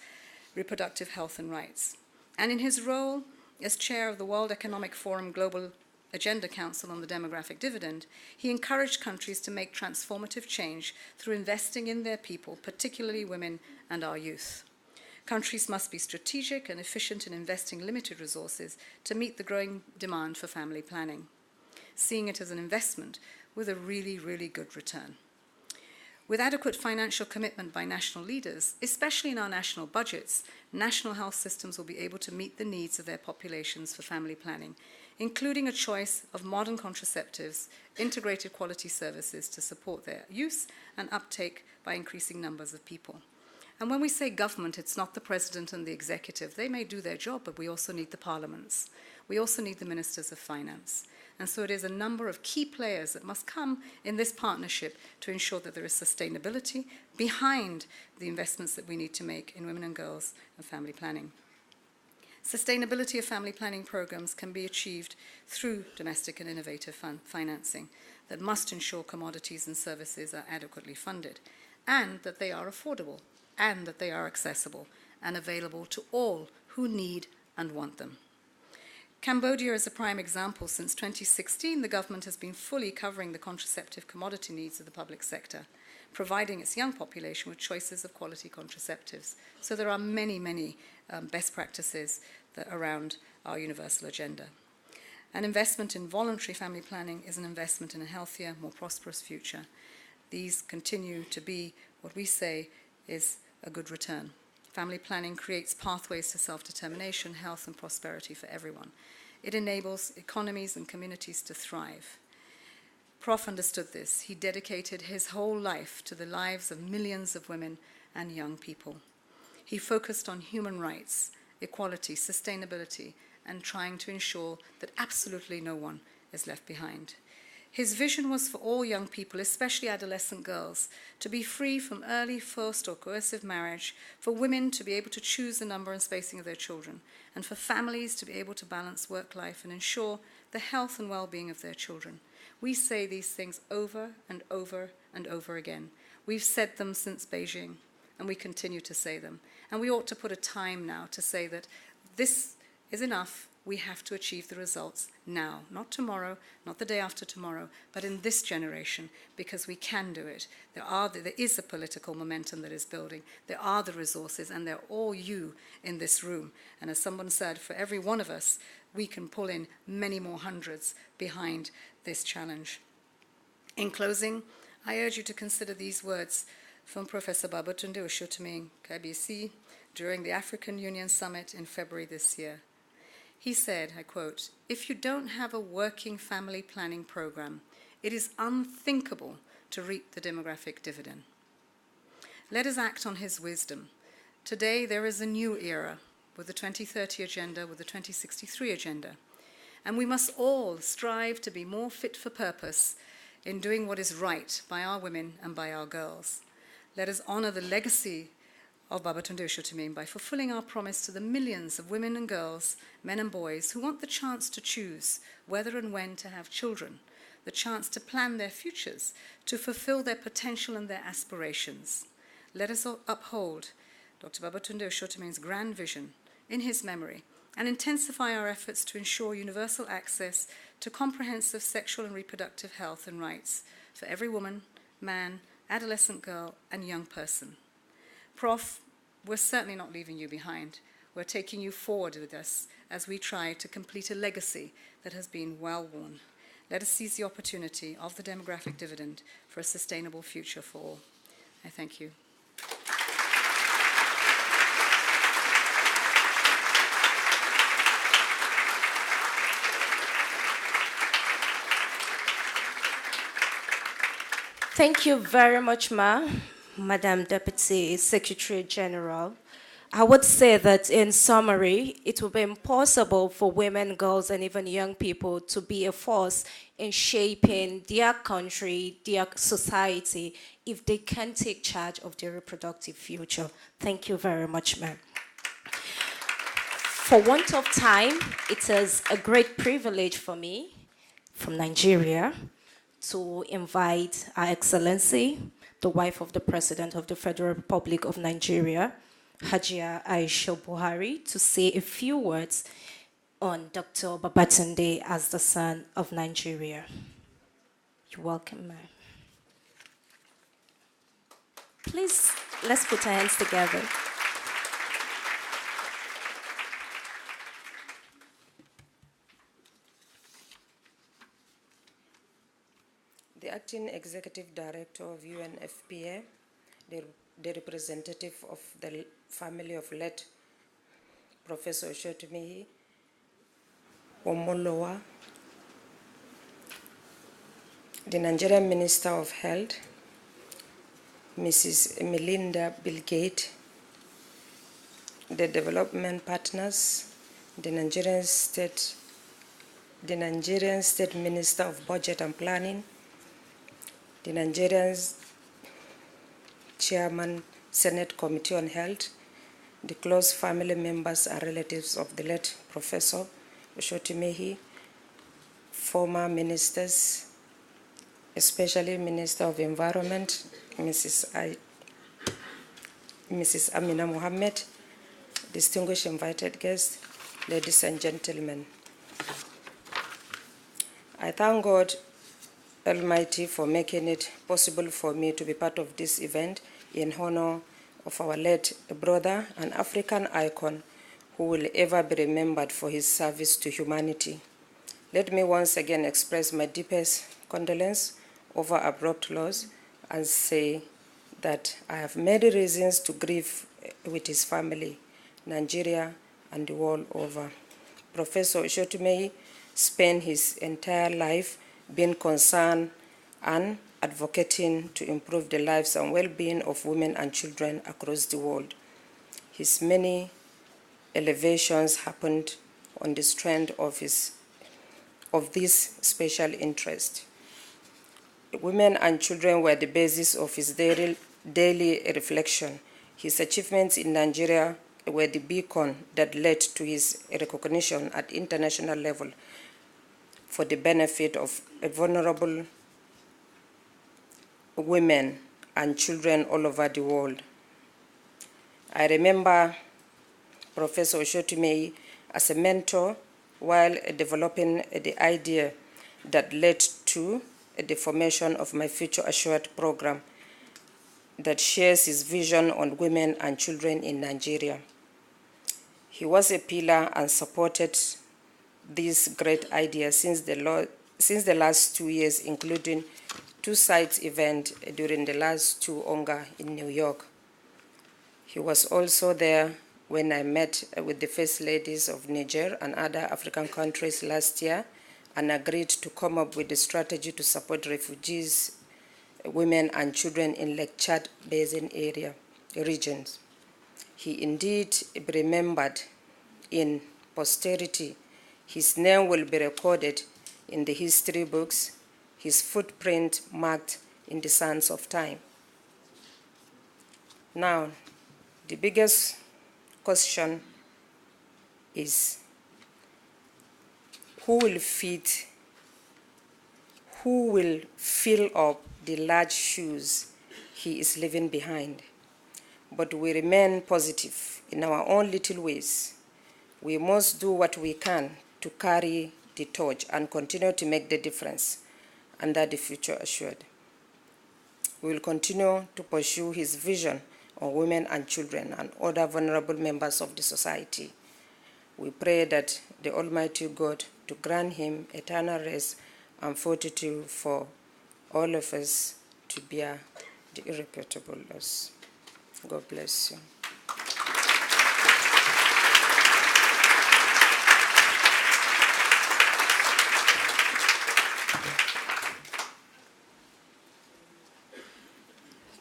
reproductive health and rights. And in his role as chair of the World Economic Forum Global Agenda Council on the Demographic Dividend, he encouraged countries to make transformative change through investing in their people, particularly women and our youth. Countries must be strategic and efficient in investing limited resources to meet the growing demand for family planning, seeing it as an investment with a really, really good return. With adequate financial commitment by national leaders, especially in our national budgets, national health systems will be able to meet the needs of their populations for family planning, including a choice of modern contraceptives, integrated quality services to support their use and uptake by increasing numbers of people. And when we say government, it's not the president and the executive. They may do their job, but we also need the parliaments. We also need the ministers of finance. And so it is a number of key players that must come in this partnership to ensure that there is sustainability behind the investments that we need to make in women and girls and family planning. Sustainability of family planning programs can be achieved through domestic and innovative financing that must ensure commodities and services are adequately funded, and that they are affordable, and that they are accessible and available to all who need and want them. Cambodia is a prime example. Since 2016, the government has been fully covering the contraceptive commodity needs of the public sector, providing its young population with choices of quality contraceptives. So there are many, many best practices around our universal agenda. An investment in voluntary family planning is an investment in a healthier, more prosperous future. These continue to be what we say is a good return. Family planning creates pathways to self-determination, health, and prosperity for everyone. It enables economies and communities to thrive. Prof understood this. He dedicated his whole life to the lives of millions of women and young people. He focused on human rights, equality, sustainability, and trying to ensure that absolutely no one is left behind. His vision was for all young people, especially adolescent girls, to be free from early, forced, or coercive marriage, for women to be able to choose the number and spacing of their children, and for families to be able to balance work life and ensure the health and well-being of their children. We say these things over and over and over again. We've said them since Beijing, and we continue to say them. And we ought to put a time now to say that this is enough, We have to achieve the results now, not tomorrow, not the day after tomorrow, but in this generation, because we can do it. There is a political momentum that is building. There are the resources, and they're all you in this room. And as someone said, for every one of us, we can pull in many more hundreds behind this challenge. In closing, I urge you to consider these words from Professor Babatunde Osotimehin, KBC, during the African Union Summit in February this year. He said, I quote, "If you don't have a working family planning program, it is unthinkable to reap the demographic dividend." Let us act on his wisdom. Today, there is a new era with the 2030 agenda, with the 2063 agenda. And we must all strive to be more fit for purpose in doing what is right by our women and by our girls. Let us honor the legacy of Babatunde Osotimehin by fulfilling our promise to the millions of women and girls, men and boys who want the chance to choose whether and when to have children, the chance to plan their futures, to fulfill their potential and their aspirations. Let us uphold Dr. Babatunde Osotimehin's grand vision in his memory and intensify our efforts to ensure universal access to comprehensive sexual and reproductive health and rights for every woman, man, adolescent girl, and young person. Prof, we're certainly not leaving you behind. We're taking you forward with us as we try to complete a legacy that has been well worn. Let us seize the opportunity of the demographic dividend for a sustainable future for all. I thank you. Thank you very much, Madam Deputy Secretary General. I would say that in summary, it will be impossible for women, girls, and even young people to be a force in shaping their country, their society, if they can't take charge of their reproductive future. Thank you very much, ma'am. For want of time, it is a great privilege for me from Nigeria to invite Her Excellency, the wife of the President of the Federal Republic of Nigeria, Hajia Aisha Buhari, to say a few words on Dr. Babatunde as the son of Nigeria. You're welcome, ma'am. Please, let's put our hands together. The Acting Executive Director of UNFPA, the representative of the family of late Professor Osotimehin, Omolowa, the Nigerian Minister of Health, Mrs. Melinda Bilgate, the development partners, the Nigerian State Minister of Budget and Planning, the Nigerian Chairman, Senate Committee on Health, the close family members and relatives of the late Professor Osotimehin, former ministers, especially Minister of Environment, Mrs. Amina Mohammed, distinguished invited guests, ladies and gentlemen. I thank God Almighty for making it possible for me to be part of this event in honor of our late brother, an African icon who will ever be remembered for his service to humanity. Let me once again express my deepest condolence over abrupt loss and say that I have many reasons to grieve with his family, Nigeria, and the world over. Professor Osotimehin spent his entire life being concerned and advocating to improve the lives and well-being of women and children across the world. His many elevations happened on the strength of this special interest. Women and children were the basis of his daily reflection. His achievements in Nigeria were the beacon that led to his recognition at international level for the benefit of vulnerable women and children all over the world. I remember Professor Osotimehin as a mentor while developing the idea that led to the formation of my Future Assured program that shares his vision on women and children in Nigeria. He was a pillar and supported this great idea since the last 2 years, including 2 site events during the last 2 ONGA in New York. He was also there when I met with the First Ladies of Niger and other African countries last year and agreed to come up with a strategy to support refugees, women and children in Lake Chad Basin regions. He indeed remembered in posterity. His name will be recorded in the history books, his footprint marked in the sands of time. Now, the biggest question is, who will fill up the large shoes he is leaving behind? But we remain positive in our own little ways. We must do what we can to carry the torch and continue to make the difference under the Future Assured. We will continue to pursue his vision on women and children and other vulnerable members of the society. We pray that the Almighty God to grant him eternal rest and fortitude for all of us to bear the irreparable loss. God bless you.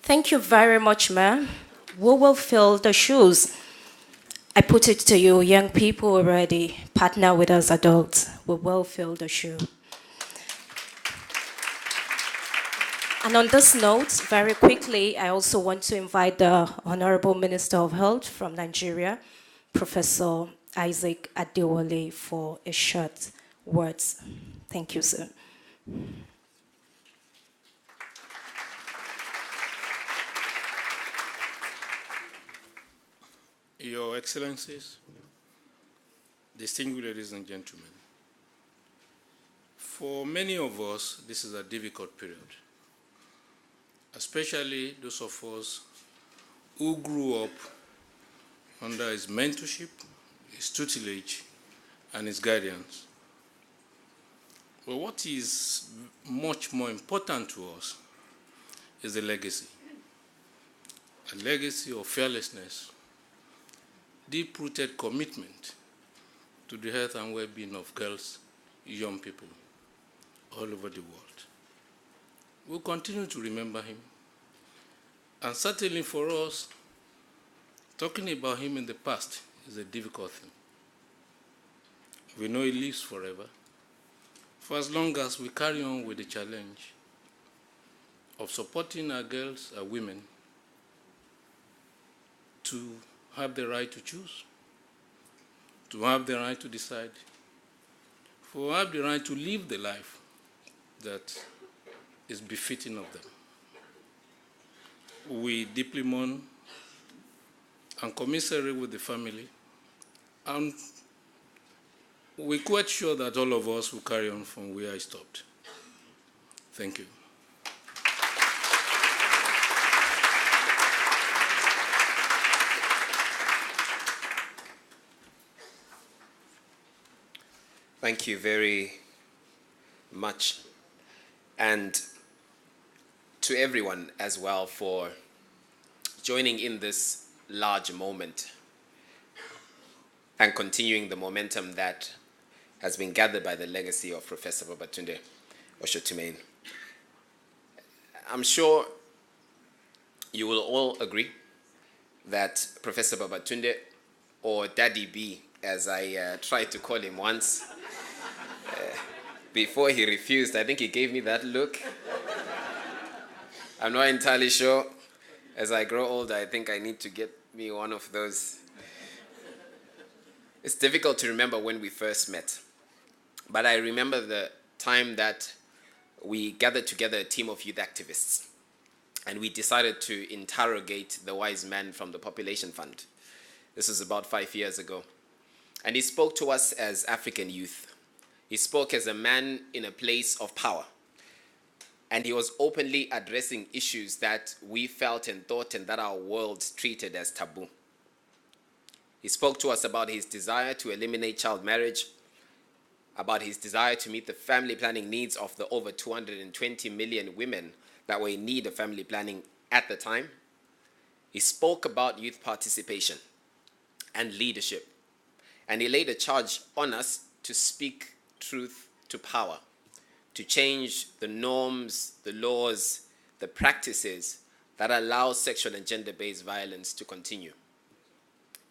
Thank you very much, ma'am. We will fill the shoes. I put it to you, young people already, partner with us adults. We will fill the shoe. And on this note, very quickly, I also want to invite the Honorable Minister of Health from Nigeria, Professor Isaac Adewale, for a short words. Thank you, sir. Your Excellencies, distinguished ladies and gentlemen, for many of us, this is a difficult period, especially those of us who grew up under his mentorship, his tutelage, and his guidance. But what is much more important to us is the legacy, a legacy of fearlessness, deep-rooted commitment to the health and well-being of girls, young people all over the world. We'll continue to remember him. And certainly for us, talking about him in the past is a difficult thing. We know he lives forever. For as long as we carry on with the challenge of supporting our girls, our women, to have the right to choose, to have the right to decide, to have the right to live the life that is befitting of them. We deeply mourn and commiserate with the family, and we're quite sure that all of us will carry on from where I stopped. Thank you. Thank you very much, and to everyone as well for joining in this large moment and continuing the momentum that has been gathered by the legacy of Professor Babatunde Osotimehin. I'm sure you will all agree that Professor Babatunde, or Daddy B, as I tried to call him once, before he refused, I think he gave me that look. I'm not entirely sure. As I grow older, I think I need to get me one of those. It's difficult to remember when we first met, but I remember the time that we gathered together a team of youth activists, and we decided to interrogate the wise man from the Population Fund. This was about 5 years ago. And he spoke to us as African youth. He spoke as a man in a place of power. And he was openly addressing issues that we felt and thought and that our world treated as taboo. He spoke to us about his desire to eliminate child marriage, about his desire to meet the family planning needs of the over 220 million women that were in need of family planning at the time. He spoke about youth participation and leadership. And he laid a charge on us to speak truth to power, to change the norms, the laws, the practices that allow sexual and gender-based violence to continue.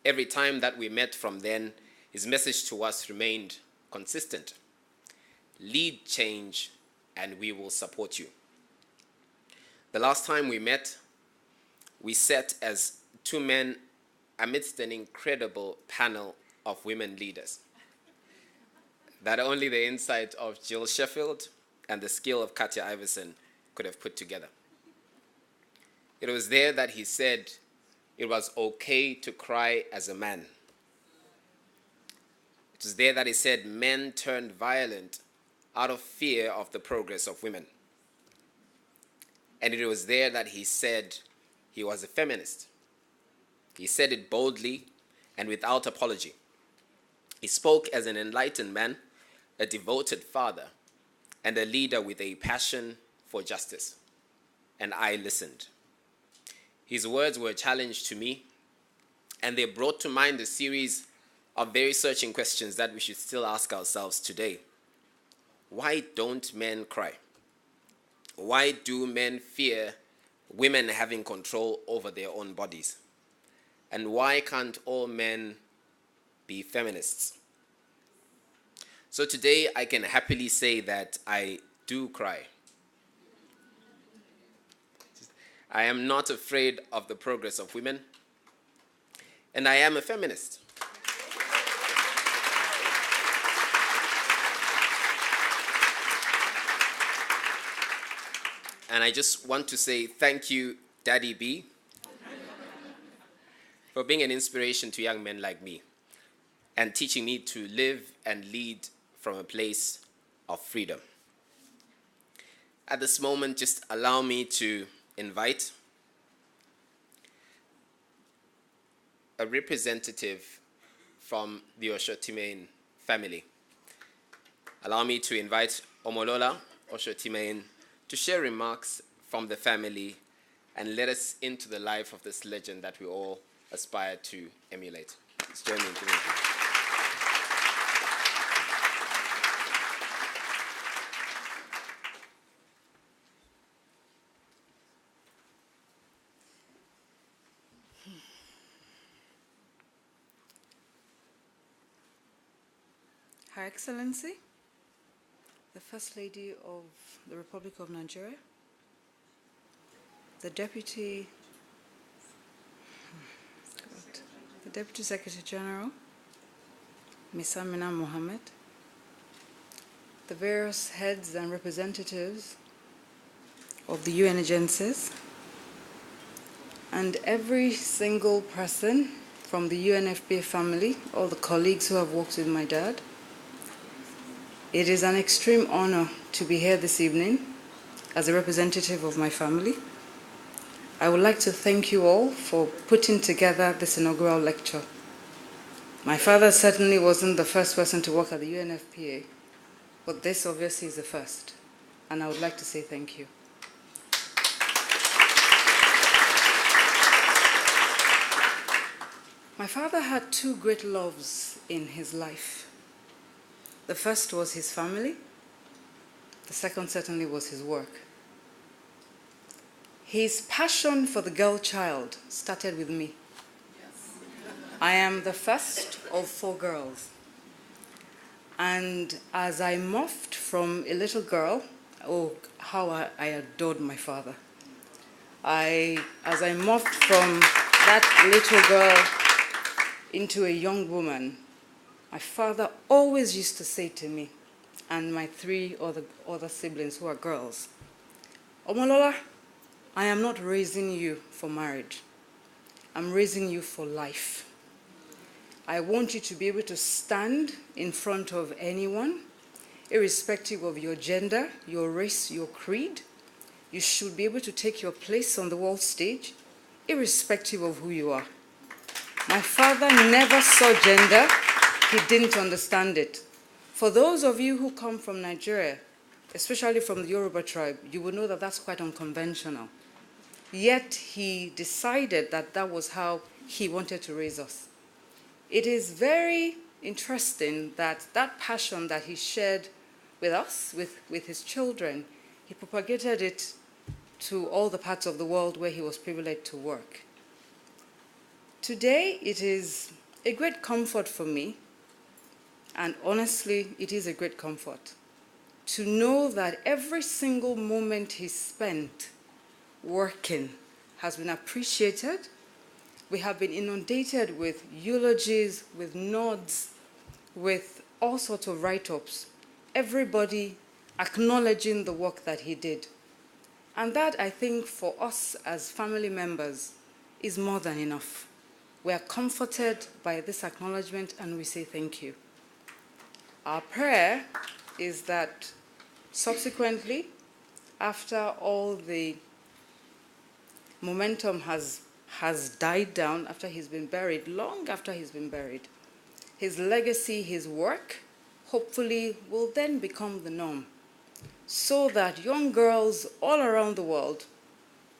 Every time that we met from then, his message to us remained consistent. Lead change and we will support you. The last time we met, we sat as two men amidst an incredible panel of women leaders that only the insight of Jill Sheffield and the skill of Katya Iverson could have put together. It was there that he said it was okay to cry as a man. It was there that he said men turned violent out of fear of the progress of women. And it was there that he said he was a feminist. He said it boldly and without apology. He spoke as an enlightened man, a devoted father, and a leader with a passion for justice. And I listened. His words were a challenge to me, and they brought to mind a series of very searching questions that we should still ask ourselves today. Why don't men cry? Why do men fear women having control over their own bodies? And why can't all men be feminists? So today I can happily say that I do cry. I am not afraid of the progress of women, and I am a feminist. And I just want to say thank you, Daddy B, for being an inspiration to young men like me and teaching me to live and lead from a place of freedom. At this moment, just allow me to invite a representative from the Osotimehin family. Allow me to invite Omolola Osotimehin to share remarks from the family and let us into the life of this legend that we all aspire to emulate. Let's join me in doing that. Her Excellency, the First Lady of the Republic of Nigeria, the Deputy Secretary General, Ms. Amina Mohammed, the various heads and representatives of the UN agencies, and every single person from the UNFPA family, all the colleagues who have worked with my dad. It is an extreme honor to be here this evening as a representative of my family. I would like to thank you all for putting together this inaugural lecture. My father certainly wasn't the first person to work at the UNFPA, but this obviously is the first, and I would like to say thank you. My father had two great loves in his life. The first was his family. The second certainly was his work. His passion for the girl child started with me. I am the first of 4 girls. And as I morphed from a little girl, oh, how I adored my father. As I morphed from that little girl into a young woman, my father always used to say to me, and my 3 other siblings who are girls, Omolola, I am not raising you for marriage. I'm raising you for life. I want you to be able to stand in front of anyone, irrespective of your gender, your race, your creed. You should be able to take your place on the world stage, irrespective of who you are. My father never saw gender. He didn't understand it. For those of you who come from Nigeria, especially from the Yoruba tribe, you will know that that's quite unconventional. Yet he decided that that was how he wanted to raise us. It is very interesting that that passion that he shared with us, with his children, he propagated it to all the parts of the world where he was privileged to work. Today, it is a great comfort for me, and honestly, it is a great comfort to know that every single moment he spent working has been appreciated. We have been inundated with eulogies, with nods, with all sorts of write-ups, everybody acknowledging the work that he did. And that, I think, for us as family members, is more than enough. We are comforted by this acknowledgement, and we say thank you. Our prayer is that subsequently, after all the momentum has died down, after he's been buried, long after he's been buried, his legacy, his work, hopefully will then become the norm, so that young girls all around the world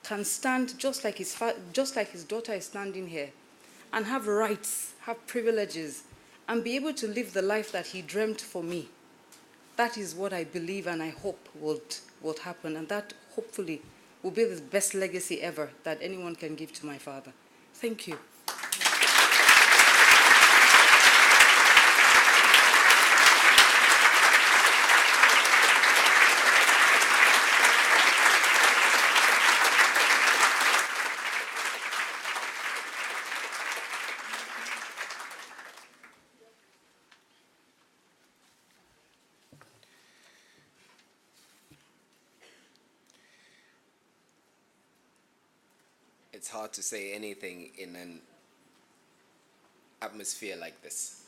can stand just like his daughter is standing here, and have rights, have privileges, and be able to live the life that he dreamt for me. That is what I believe and I hope would happen, and that hopefully will be the best legacy ever that anyone can give to my father. Thank you. It's hard to say anything in an atmosphere like this.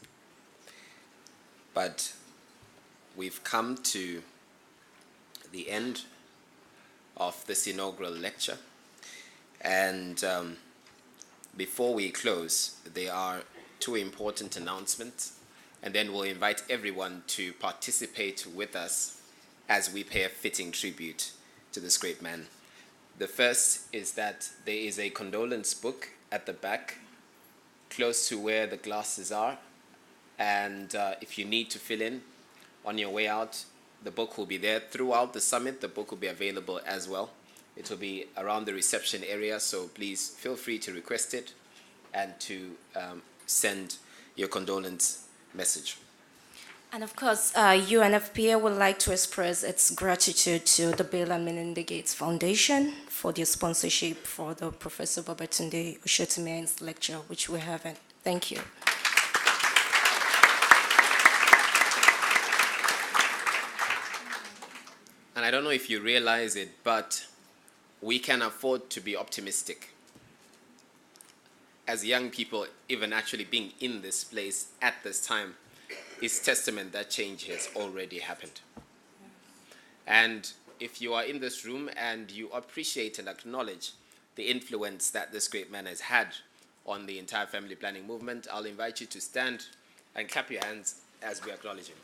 But we've come to the end of this inaugural lecture. And before we close, there are two important announcements. And then we'll invite everyone to participate with us as we pay a fitting tribute to this great man. The first is that there is a condolence book at the back, close to where the glasses are. And if you need to fill in on your way out, the book will be there. Throughout the summit, the book will be available as well. It will be around the reception area, so please feel free to request it and to send your condolence message. And of course, UNFPA would like to express its gratitude to the Bill and Melinda Gates Foundation for their sponsorship for the Professor Babatunde Osotimehin's lecture, which we haven't. Thank you. And I don't know if you realize it, but we can afford to be optimistic. As young people, even actually being in this place at this time is testament that change has already happened. And if you are in this room and you appreciate and acknowledge the influence that this great man has had on the entire family planning movement, I'll invite you to stand and clap your hands as we acknowledge him.